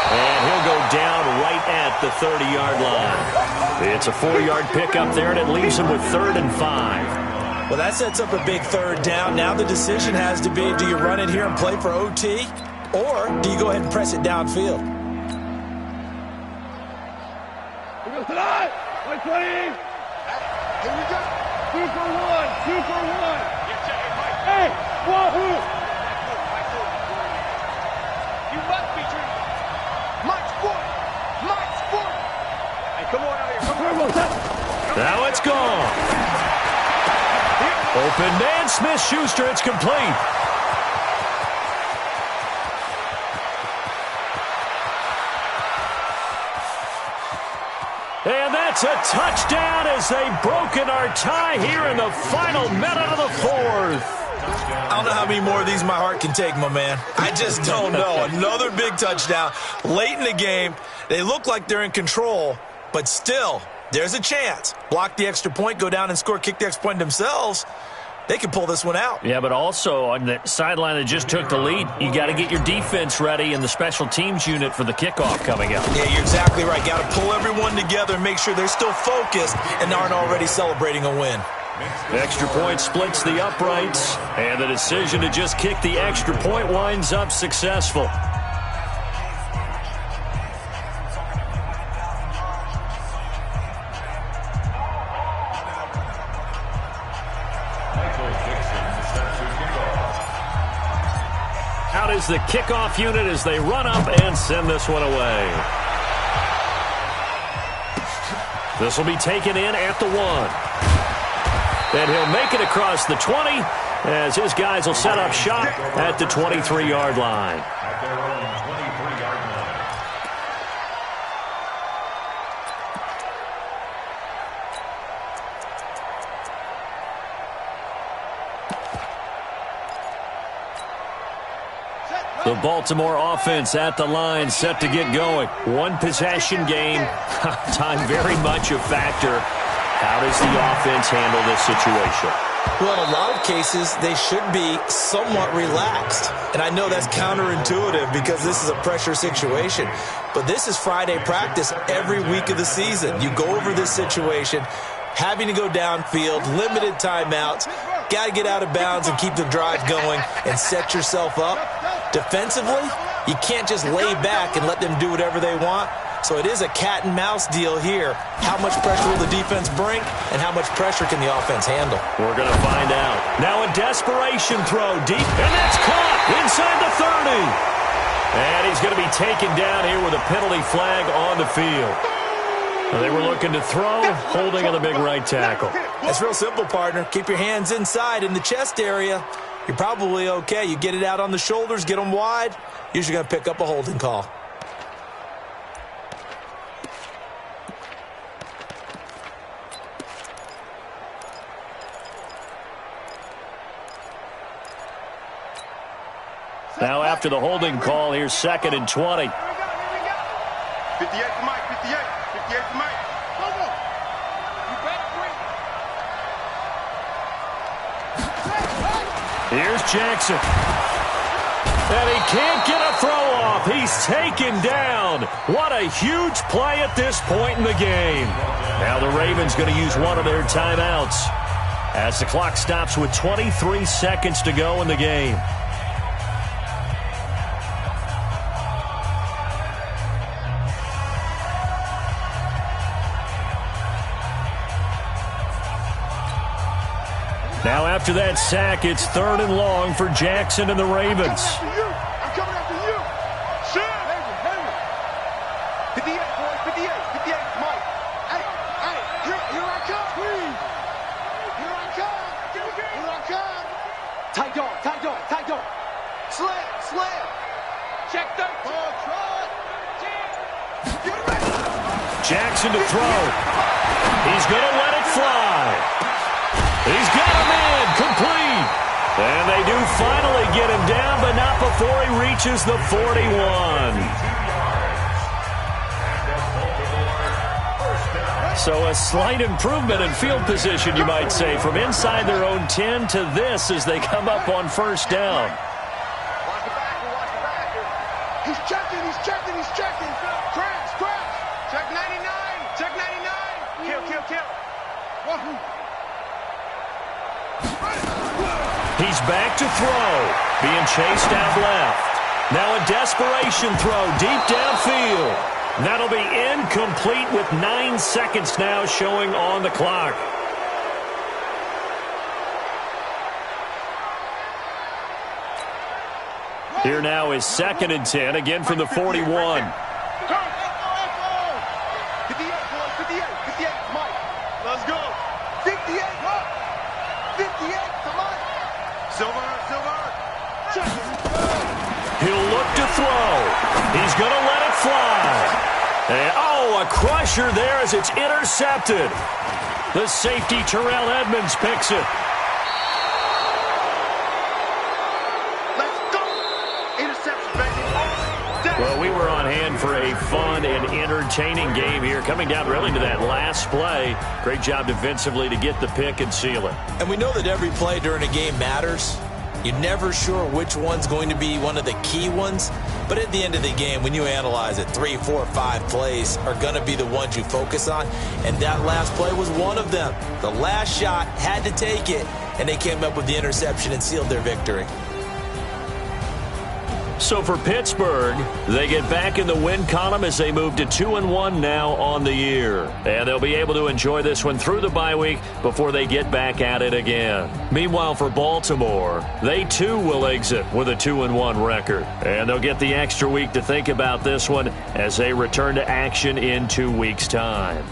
And he'll go down right at the 30-yard line. It's a 4-yard pickup there, and it leaves him with 3rd and 5. Well, that sets up a big 3rd down. Now the decision has to be, do you run it here and play for OT, or do you go ahead and press it downfield? Here we go. 2 for 1. 2 for 1. Hey, wahoo! You must be dreaming. Mike Sport. Mike Sport. Hey, come on out here. Come on. Now it's gone. Open man, Smith-Schuster. It's complete. And that's a touchdown as they've broken our tie here in the final minute of the 4th. I don't know how many more of these my heart can take, my man. I just don't know. Another big touchdown. Late in the game, they look like they're in control, but still, there's a chance. Block the extra point, go down and score, kick the extra point themselves. They can pull this one out. Yeah, but also on the sideline that just took the lead, you got to get your defense ready and the special teams unit for the kickoff coming up. Yeah, you're exactly right. Got to pull everyone together and make sure they're still focused and aren't already celebrating a win. Extra point splits the uprights, and the decision to just kick the extra point winds up successful. Out is the kickoff unit as they run up and send this one away. This will be taken in at the 1. And he'll make it across the 20 as his guys will set up shop at the 23-yard line. At their own 23-yard line. The Baltimore offense at the line, set to get going. One possession game. Time very much a factor. How does the offense handle this situation? Well, in a lot of cases, they should be somewhat relaxed. And I know that's counterintuitive because this is a pressure situation. But this is Friday practice every week of the season. You go over this situation, having to go downfield, limited timeouts, got to get out of bounds and keep the drive going and set yourself up. Defensively, you can't just lay back and let them do whatever they want. So it is a cat and mouse deal here. How much pressure will the defense bring and how much pressure can the offense handle? We're going to find out. Now a desperation throw deep, and that's caught inside the 30. And he's going to be taken down here with a penalty flag on the field. Now they were looking to throw, holding on the big right tackle. It's real simple, partner. Keep your hands inside in the chest area. You're probably okay. You get it out on the shoulders, get them wide, usually going to pick up a holding call. Now after the holding call, here's 2nd and 20. 58 to Mike, 58 to Mike. Come on. You back three. Here's Jackson. And he can't get a throw off. He's taken down. What a huge play at this point in the game. Now the Ravens going to use one of their timeouts as the clock stops with 23 seconds to go in the game. Now after that sack, it's 3rd and long for Jackson and the Ravens. I'm coming after you. Shit. 58, boys, 58, Mike. Hey, here I come. Please. Here I come. Tight dog. Slam. Check 13. Jackson to throw. He's going to let it fly. He's got him in, complete. And they do finally get him down, but not before he reaches the 41. So a slight improvement in field position, you might say, from inside their own 10 to this as they come up on first down. Watch the backer. He's checking. Crash. Check 99. Kill. He's back to throw. Being chased out left. Now a desperation throw deep downfield. That'll be incomplete with 9 seconds now showing on the clock. Here now is 2nd and 10, again from the 41. 58, Mike. Let's go. 58, to Mike. Silver. He'll look to throw. He's going to let it fly. And, a crusher there as it's intercepted. The safety, Terrell Edmonds, picks it. Let's go. Interception, baby. Well, we were on hand for a fun and entertaining game here, coming down really to that last play. Great job defensively to get the pick and seal it. And we know that every play during a game matters. You're never sure which one's going to be one of the key ones. But at the end of the game, when you analyze it, 3, 4, 5 plays are going to be the ones you focus on. And that last play was one of them. The last shot had to take it, and they came up with the interception and sealed their victory. So for Pittsburgh, they get back in the win column as they move to 2-1 now on the year. And they'll be able to enjoy this one through the bye week before they get back at it again. Meanwhile, for Baltimore, they too will exit with a 2-1 record. And they'll get the extra week to think about this one as they return to action in 2 weeks' time.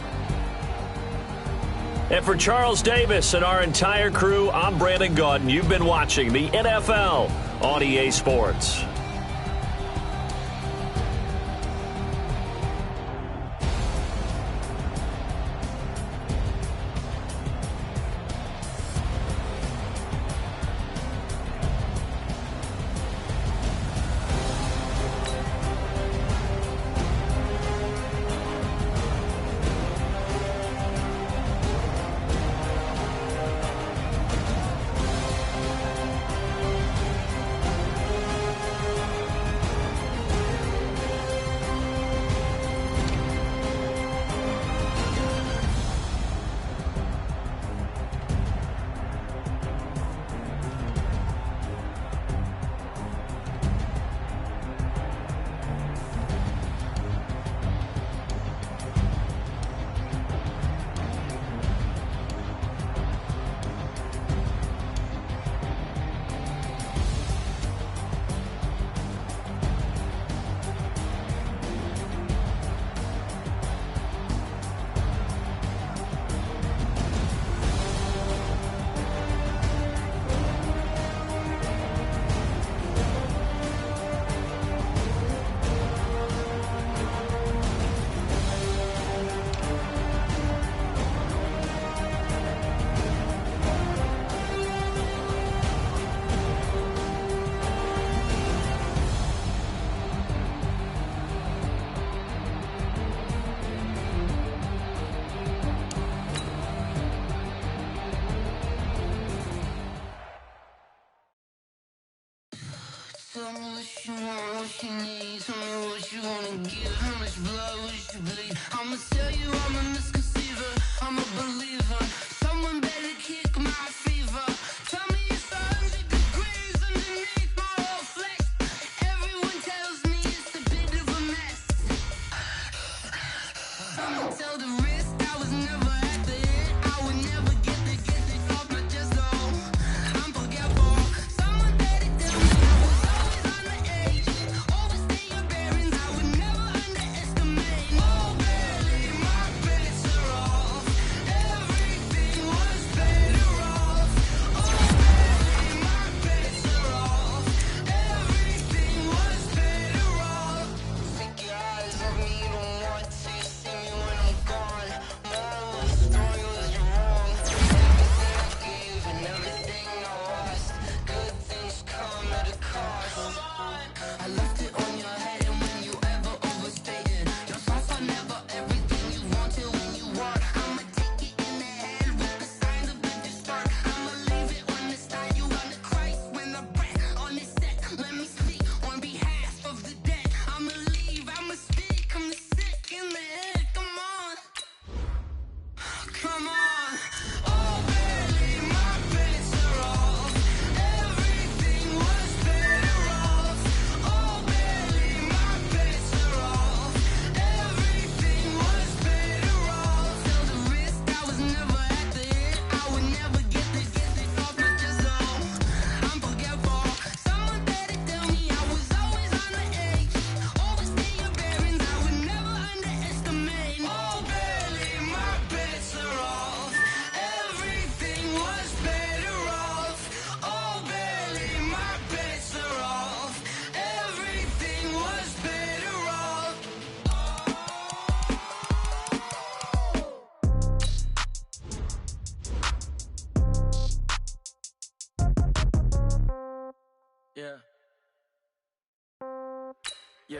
And for Charles Davis and our entire crew, I'm Brandon Gaudin. You've been watching the NFL on EA Sports. Tell me what you want, what you need. Tell me what you wanna give. How much blood would you bleed? I'ma tell you I'm a misconceiver. I'm a believer. Someone better kick my fever. Tell me it's 100 degrees underneath my whole flesh. Everyone tells me it's a bit of a mess. I'ma tell the risk I was never at the end. I would never get it off my chest. Oh, I'm forgetful. Someone better tell me I was always on the edge. Overstay your bearings. I would never underestimate. Oh baby, my bets are off. Everything was better off. Oh baby, my bets are off. Everything was better off. Take your eyes off me, don't want to see me when I'm gone. Yeah.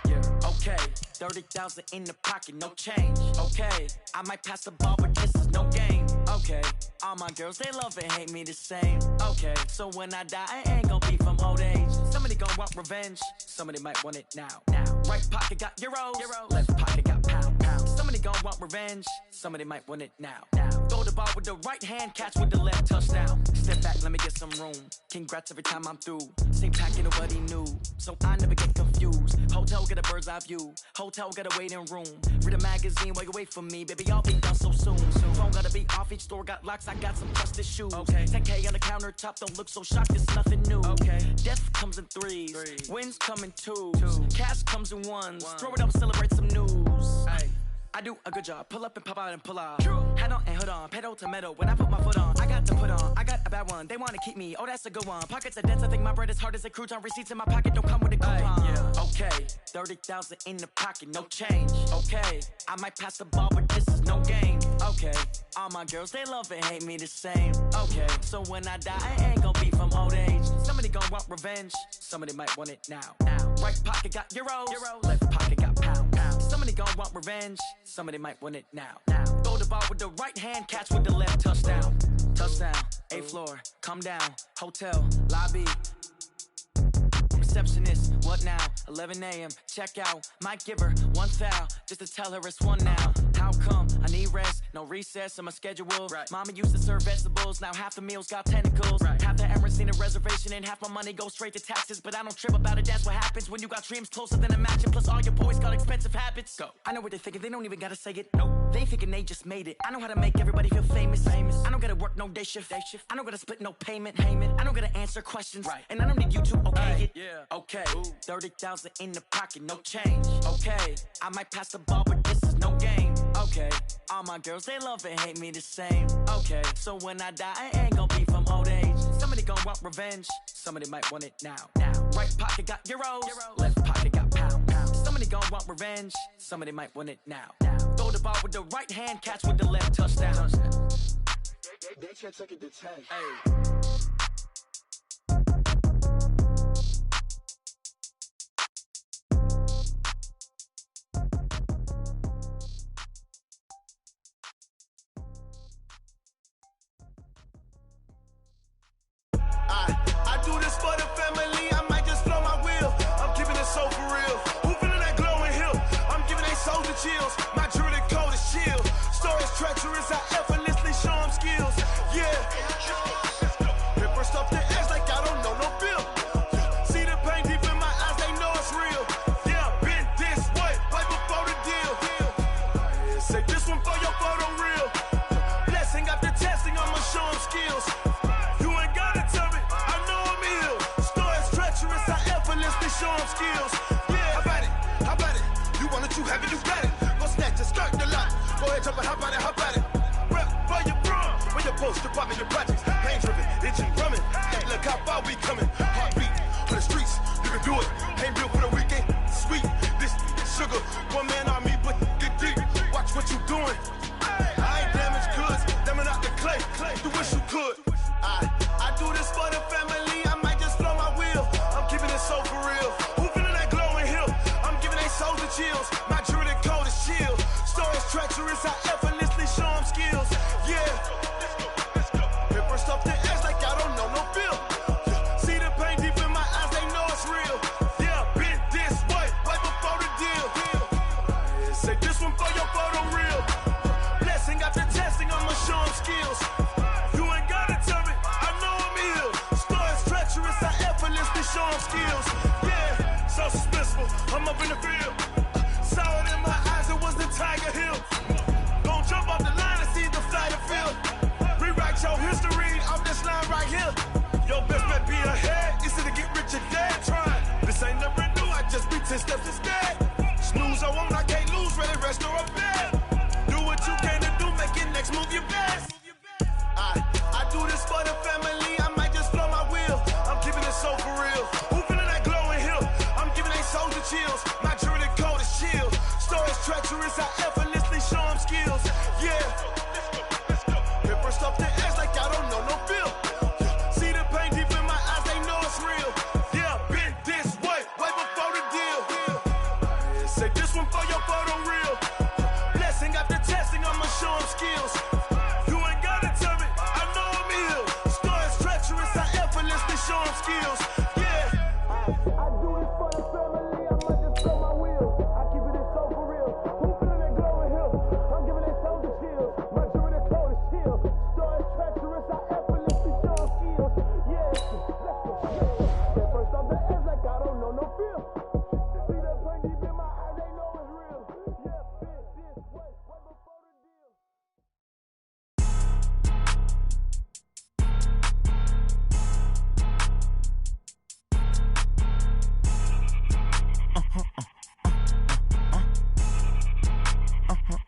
Yeah. Okay. 30,000 in the pocket, no change. Okay. I might pass the ball, but this is no game. Okay. All my girls, they love and hate me the same. Okay. So when I die, I ain't gon' be from old age. Somebody gon' want revenge. Somebody might want it now. Right pocket got euros. Left pocket got pound. Somebody gon' want revenge. Somebody might want it now. Throw the ball with the right hand, catch with the left, touchdown. Step back, let me get some room. Congrats every time I'm through. Same packet, nobody knew. So I never get confused. Hotel get a bird's eye view. Hotel got a waiting room. Read a magazine while you wait for me. Baby, I'll be done so soon. Phone gotta be off, each store got locks. I got some trusted shoes. Okay. 10K on the countertop, don't look so shocked, it's nothing new. Okay. Death comes in threes. Wins come in twos. Cash comes in ones. Throw it up, celebrate some news. Ay. I do a good job. Pull up and pop out and pull out. Hat on and hood on. Pedal to metal. When I put my foot on, I got to put on. I got a bad one. They want to keep me. Oh, that's a good one. Pockets are dense. I think my bread is hard as a crouton. Receipts in my pocket don't come with a coupon. Yeah. Okay. 30,000 in the pocket. No change. Okay. I might pass the ball, but this is no game. Okay. All my girls, they love and hate me the same. Okay. So when I die, I ain't gon' be from old age. Somebody gon' want revenge. Somebody might want it now. Right pocket got euros. Left pocket got pound. Somebody gon' want revenge. Somebody might want it now. Throw the ball with the right hand, catch with the left, touchdown. Touchdown, 8th floor, come down, hotel, lobby. Receptionist, what now? 11 a.m., check out. Might give her one foul, just to tell her it's one now. How come? I need rest, no recess in my schedule. Right. Mama used to serve vegetables, now half the meals got tentacles. Right. Half the errands need a reservation, and half my money goes straight to taxes. But I don't trip about it, that's what happens when you got dreams closer than a match. And plus all your boys got expensive habits. Go. I know what they're thinking, they don't even gotta say it. Nope. They thinking they just made it. I know how to make everybody feel famous. I don't gotta work no day shift. I don't gotta split no payment. I don't gotta answer questions. Right. And I don't need you to okay it. Yeah. Okay. 30,000 in the pocket, no change. Okay. I might pass the ball, but this is no game. Okay. All my girls, they love and hate me the same. Okay. So when I die, I ain't gon' be from old age. Somebody gon' want revenge. Somebody might want it now. Right pocket got euros. Left pocket got pound. Somebody gon' want revenge. Somebody might want it now. Throw the ball with the right hand, catch with the left, touchdown. They can't take it to 10. Hey. I do this for the family, I might just blow my wheel. I'm keeping it so for real. Who feeling that glowing hill? I'm giving they souls the chills. My jewelry code is chill. Stories treacherous, I effortlessly show them skills. Yeah. Paper stuff the edge like I don't know no bill. See the pain deep in my eyes, they know it's real. Yeah, been this way, right before the deal. Say this one for your photo reel. Blessing after testing, I'ma show them skills. Show them skills. Yeah, how about it? You want it, you have it, you got it. Go snatch it, skirt the lot. Go ahead, jump it, how about it? Rep for your brum, for your post, department, your projects. Pain driven, itching, drumming. Hey, look how far we coming. Heartbeat for the streets, you can do it. Ain't built for the weekend, sweet. This sugar, one man army, but get deep. Watch what you doing. I ain't damaged goods, damn out the clay. You wish you could. I do this for the family. I might just blow my wheel. I'm keeping it so for real. Who feeling that glowing hill? I'm giving they souls the chills. My jewelry code is chill. Stories treacherous, I effortlessly show them skills. Yeah. Paper stuff the edge like I don't know no bill. See the pain deep in my eyes, they know it's real. Yeah, been this way, right before the deal. Say this one for your photo reel. Blessing after testing, I'ma show them skills. You ain't gotta tell me, I know I'm ill. Stories treacherous, I effortlessly show them skills. Yeah, so suspenseful, I'm up in the field. Saw it in my eyes, it was the Tiger Hill. Gon' jump off the line and see the flight of field. Rewrite your history off this line right here. Your best bet be ahead, easy to get rich or dead. Trying, this ain't never new, I just be 10 steps instead. Snooze I won't, I can't lose, ready, rest or a bed. Do what you can to do, make your next move your best. I do this for the family, I might just blow my wheel. I'm keeping it so for real. Who feeling that glowing hill? I'm giving they souls the chills. My Say this one for your photo reel. Blessing after testing, I'ma show him skills. You ain't gotta tell me, I know I'm ill. Stories treacherous, I effortlessly show him skills. Yeah. I do this for the family, I might just throw my wheel. I keep it so for real. Who feeling that glowing hill? I'm giving it soldier chills. My jewelry that cold is chill. Stories treacherous, I effortlessly show him skills. Yeah. Yeah, first off the edge like I don't know no feel. See that pain deep in my eyes, they know it's real. Yeah, fit this way, right before the deal.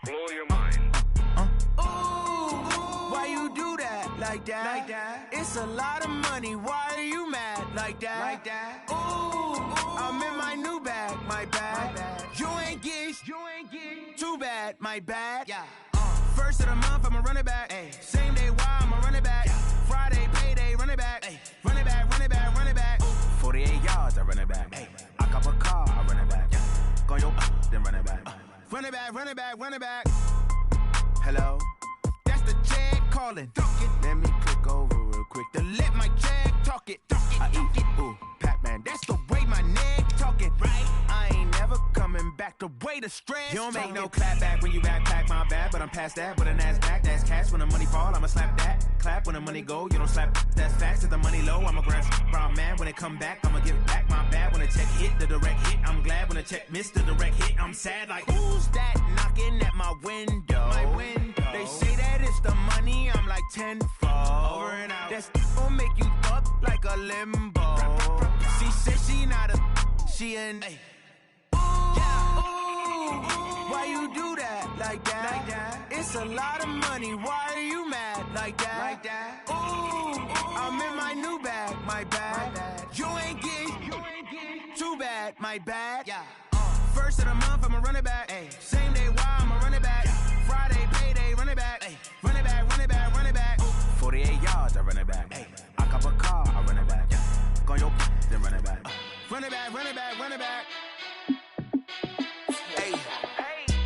Blow your mind. Ooh, why you do that like that? Like that? It's a lot of money. Why are you mad like that? Like that? Ooh, I'm in my new bag, my bad. You ain't get too bad, my bad. Yeah. First of the month, I'ma run it back. Ay. Same day, why I'ma run it back. Yeah. Friday, payday, run it back. Ay. Run it back, run it back, run it back. 48 yards, I run it back. Ay. I cop a car, I run it back. Yeah. Go your then run it back. Run it back, run it back, run it back. Hello? That's the check calling. Let me click over real quick to let my check talk it. I eat it, ooh, Pac-Man. That's the way my neck talking. Right? I ain't never coming back the way the stress. You don't make no clap back when you backpack, my bad. But I'm past that with an ass back. That's cash when the money fall, I'ma slap that. Clap when the money go, you don't slap. That's facts. If the money low, I'ma grab brown man. When it come back, I'ma give back my bad. When the check hit, the direct hit. I'm glad when the check missed the direct hit. I'm sad like, who's that knocking at my window? My window. They say that it's the money, I'm like tenfold. Over and out. That's gon' make you up like a limbo. She said she not a, she an. Why you do that like that? Like that? It's a lot of money. Why are you mad like that? Like that? Ooh, I'm in my new bag, my bad. You ain't get too bad, my bad. Yeah. First of the month, I'ma run it back. Ay. Same day, why I'ma run it back. Yeah. Friday, payday, run it back. Ay. Run it back, run it back, run it back. 48 yards, I run it back. Ay. I cop a car, I run it back. Yeah. Go your then run it back. Run it back, run it back, run it back.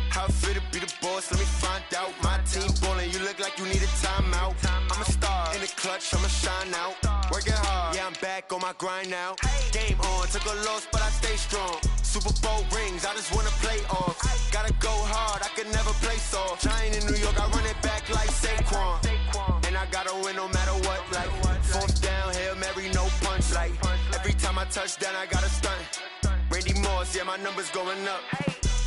How fit to be the boss? Let me find out. My team ballin', you look like you need a timeout. I'm a star in the clutch, I'ma shine out. Working hard, yeah, I'm back on my grind now. Game on, took a loss, but I stay strong. Super Bowl rings, I just wanna play off. Gotta go hard, I could never play soft. Giant in New York, I run it back like Saquon. And I gotta win no matter what, like fourth down, Hail Mary, no punch. Like every time I touch down, I gotta stunt. Randy Moss, yeah, my numbers going up.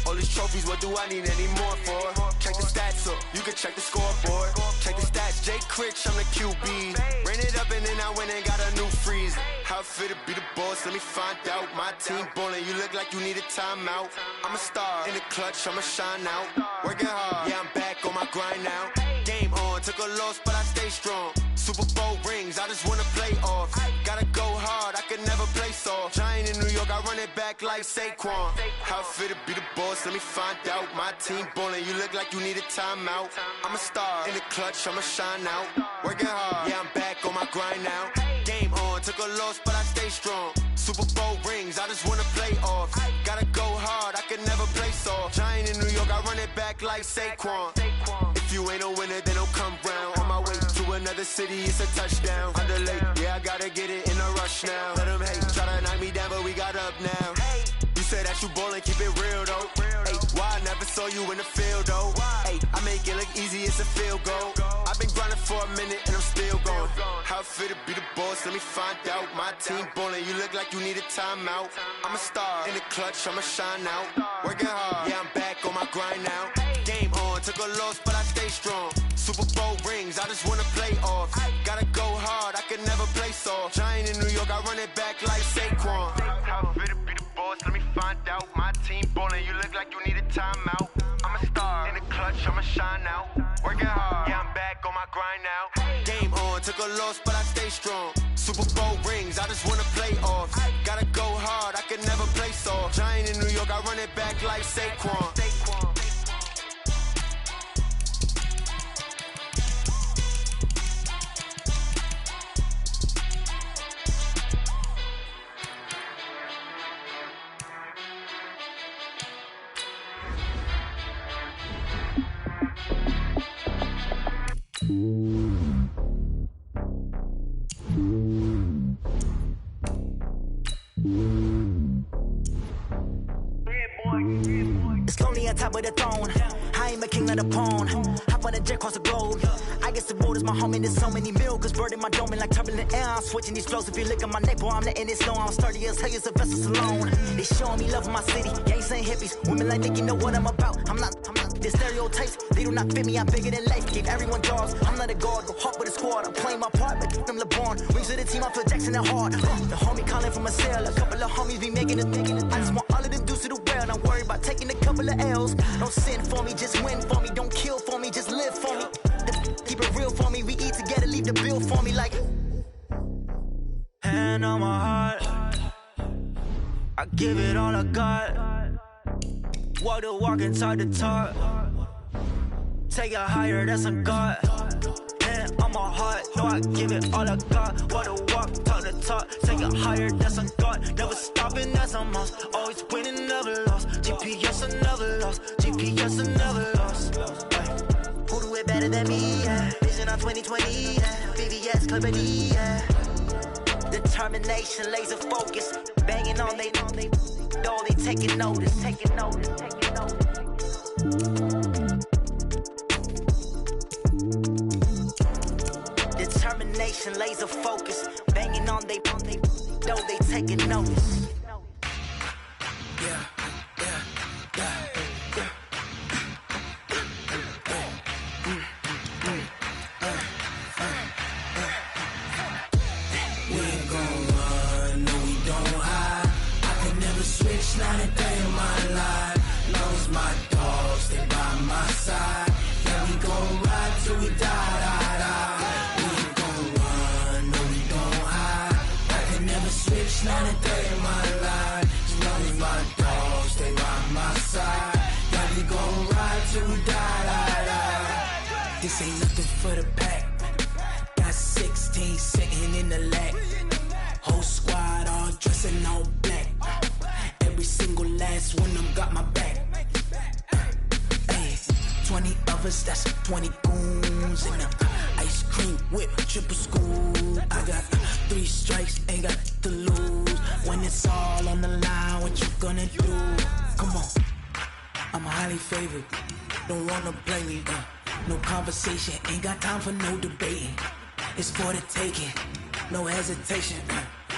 All these trophies, what do I need any more for? Check the stats up, you can check the scoreboard. Check the stats, Jay Critch, I'm the QB. Ran it up and then I went and got a new freeze. How fit to be the boss, let me find out. My team ballin', you look like you need a timeout. I'm a star in the clutch, I'ma shine out. Working hard, yeah, I'm back on my grind now. Game on, took a loss, but I stay strong. Super Bowl rings, I just wanna play off. Gotta go hard, I could never play soft. Giant in New York, I run it back like Saquon. How fit to be the boss, let me find out. My team ballin', you look like you need a timeout. I'm a star in the clutch, I'ma shine out. Working hard, yeah, I'm back on my grind now. Game on, took a loss, but I stay strong. Super Bowl rings, I just wanna play off. Gotta go hard, I could never play soft. Giant in New York, I run it back like Saquon. If you ain't a winner, then don't come round. On my way to another city, it's a touchdown. Underlay, yeah, I gotta get it in a rush now. Let them hate, try to knock me down, but we got up now. You say that you ballin', keep it real though. Hey, why I never saw you in the field though? Hey, I make it look easy, it's a field goal. I've been grinding for a minute and I'm still going. How fit to be the boss, let me find out. My team ballin', you look like you need a timeout. I'm a star in the clutch, I'ma shine out. Working hard, yeah, I'm back on my grind now. Game on, took a loss, but I stay strong. Super Bowl rings, I just wanna play off. Gotta go hard, I could never play soft. Giant in New York, I run it back like Saquon. How fit to be the boss, let me find out. My team ballin', you look like you need a timeout. I'm a star in the clutch, I'ma shine out. Working hard, yeah, I'm back on my grind now. Game on, took a loss, but I stay strong. Super Bowl rings, I just wanna play off. Gotta go hard, I could never play soft. Giant in New York, I run it back like Saquon. It's lonely on top of the throne. I ain't a king of the pawn. Hop on a jet across the globe. I guess the road is my home and there's so many miracles burning my dome like turbulent air. I'm switching these flows. If you look at my neck, boy, I'm letting it slow. I'm sturdy as hell, it's a vessel alone. They showing me love in my city. Gangs ain't hippies. Women like Nick, you know what I'm about. I'm not the stereotypes. They do not fit me. I'm bigger than life. Give everyone jaws. I'm not a guard. Go hard with a squad. I'm playing my part, but them LeBron. Wings of the team, I feel Jackson and hard. The homie calling from a cell. A couple of homies be making it. I just want all of them dudes to the well. Don't worry about taking a couple of L's. Don't sin for me, just win for me. Don't kill for me, just live for me. Keep it real for me. We eat together, leave the bill for me like. Hand on my heart, I give it all I got. Walk the walk and talk the talk. Take it higher, that's a God. Hand on my heart, no, I give it all I got. Walk the walk, talk the talk. Take it higher, that's a God. Never stopping, that's a must. Always winning, never lost. GPS, I never lost. GPS, I never lost. Who do it better than me? Yeah. Vision on 2020. Yeah. VVS, company. Yeah. Determination, laser focus. Banging on they though they taking notice. Determination, laser focus. Banging on they though they taking notice. Yeah. Not a day in my life. Knows my dogs, stay by my side. Yeah, we gon' ride till we die. We ain't gon' run, no, we don't hide. I can never switch, not a day in my life. As long as my dogs stay by my side. Yeah, we gon' ride till we die. This ain't nothing for the pack. Got 16 sitting in the lag. Whole squad all dressing all black. Every single last one of them got my back. Hey, 20 of us, that's 20 goons. And ice cream whip, triple scoop. I got 3 strikes, ain't got to lose. When it's all on the line, what you gonna do? Come on, I'm highly favored. Don't wanna play me, no conversation, ain't got time for no debating. It's for the taking, no hesitation.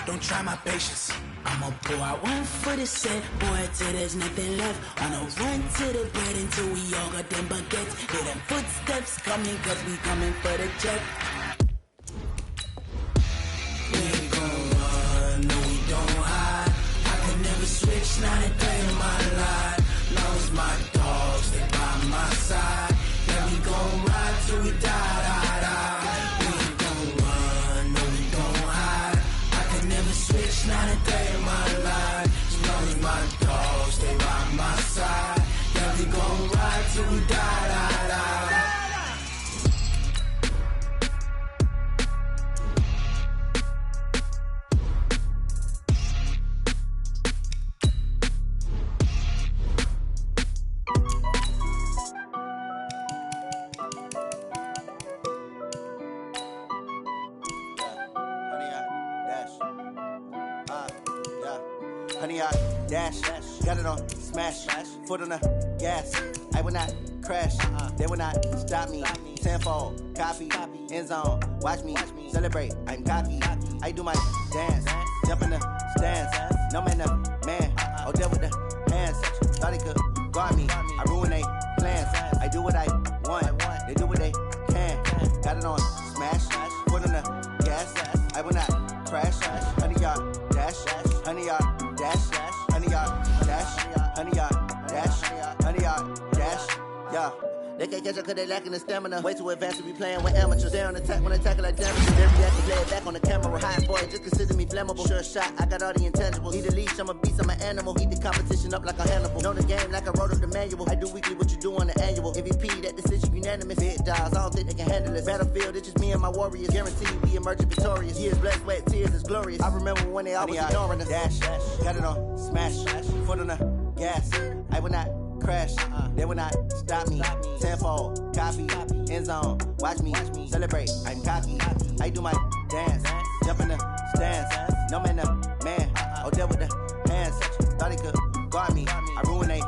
Don't try my patience. I'ma pour out one for the set, boy, till there's nothing left. On a run to the bread until we all got them baguettes. Hear them footsteps coming, cause we coming for the check. We ain't gon' run, no, we don't hide. I can never switch, not a day in my life. Long as my dogs stay by my side. Yeah, we gon' ride till we die. We ain't gon' run, no, we don't hide. I can never switch, not a day in my life. As long as my dogs stay by my side. Yeah, we gon' ride till we die. Honey, I dash, got it on, smash, foot on the gas. I will not crash, they will not stop me. Tenfold, copy, end zone, watch me celebrate. I'm cocky, I do my dance, jump in the stands. No man, oh, there with the hands. Thought he could guard me, I ruin they plans. I do what I want, they do what they can. Got it on, smash, foot on the gas. I will not crash, honey, y'all dash, honey, y'all dash, honey, y'all dash, honey, y'all dash, honey, y'all dash, yeah. They can't catch up cause they lacking the stamina. Way too advanced to be playing with amateurs. They on attack when they tackle like damage. They react to play it back on the camera. Hot boy, just consider me flammable. Sure shot, I got all the intangibles. Need a leash, I'm a beast, I'm an animal. Eat the competition up like a Hannibal. Know the game like I wrote up the manual. I do weekly what you do on the annual. MVP, that decision unanimous. Big dials, I don't think they can handle it. Battlefield, it's just me and my warriors. Guaranteed we emerging victorious. Years, blood, sweat, tears, is glorious. I remember when they always ignoring us. Dash, got it on, smash, foot on the gas. I will not crash, they will not stop me. Tenfold, copy, end zone, watch me celebrate. I'm cocky, I do my dance, jump in the stands. No man, oh, there with the hands. Thought he could guard me, I ruin they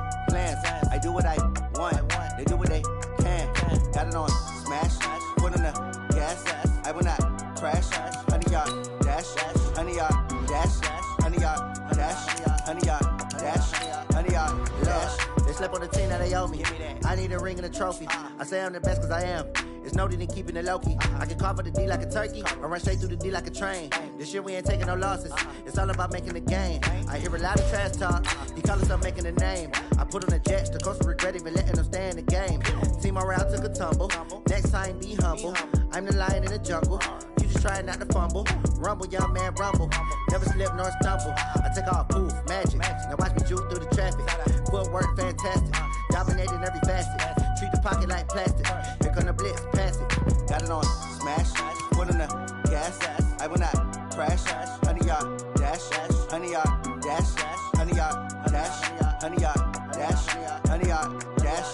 I will not crash. 100 yard dash, 100 yard dash, 100 yard dash, 100 yard dash, 100 yard dash. They slept on the team that they owe me. I need a ring and a trophy. I say I'm the best cause I am. It's no need in keeping it low-key. I can carve up the D like a turkey or run straight through the D like a train. This year we ain't taking no losses. It's all about making the game. I hear a lot of trash talk. He call himself making a name. I put on the Jets. The coach regret even letting them stay in the game. Team morale took a tumble. Next time be humble. I'm the lion in the jungle. You just trying not to fumble. Rumble, young man, rumble. Never slip nor stumble. I take off, poof, magic. Now watch me juke through the traffic. Footwork fantastic. Dominating every facet. Treat the pocket like plastic. Here come the blitz, pass it. Got it on smash. Foot on the gas. I will not crash. 100 yard dash. 100 yard dash. 100 yard dash. 100 yard dash. 100 yard dash.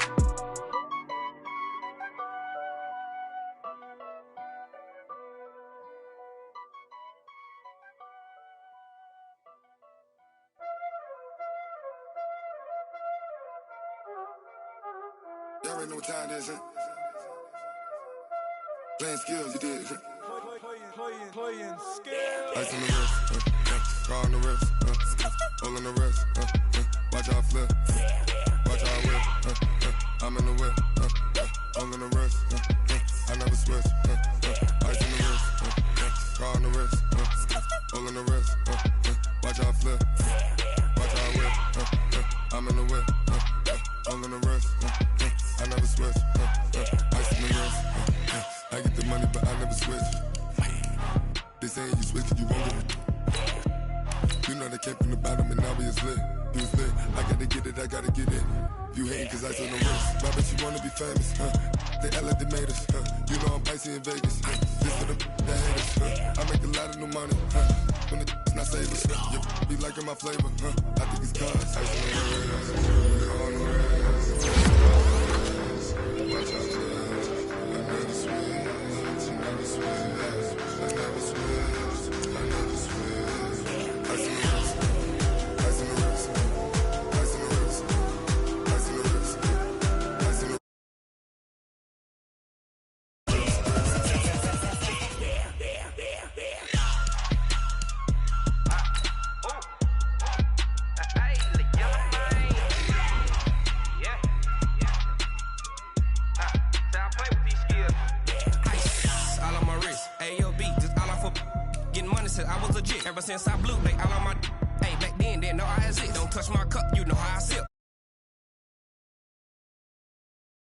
Y'all already know what time it is, huh? Playing skills, you did. Playing skills. Ice on the wrist, car on the wrist, hole on the wrist, watch how I flip, watch how I whip, I'm in the whip, hole on the wrist, I never switch, ice on the wrist, car on the wrist, hole on the wrist, watch how I flip, watch how I whip, I'm in the whip, hole on the wrist, I never switch, ice on the wrist, I get the money but I never switch. They saying you switch it, you won't get it. You know they came from the bottom and now we is lit. You was lit, I gotta get it, I gotta get it. You hating cause I on the wrist. Why bet you wanna be famous, huh? They act like they made us, huh? You know I'm icy in Vegas, This for the that haters, I make a lot of new money, When the not save us, You be liking my flavor, I think it's cause ice on the wrist, on the wrist, watch out for us. I never switch, I never switch. I never switch, I never switch. Ice in the wrist, ice in the wrist, ice in the wrist, ice in the wrist, ice in the wrist. I was legit ever since I blew. They all on my. Hey, back then, didn't know I exist. Don't touch my cup, you know how I sip.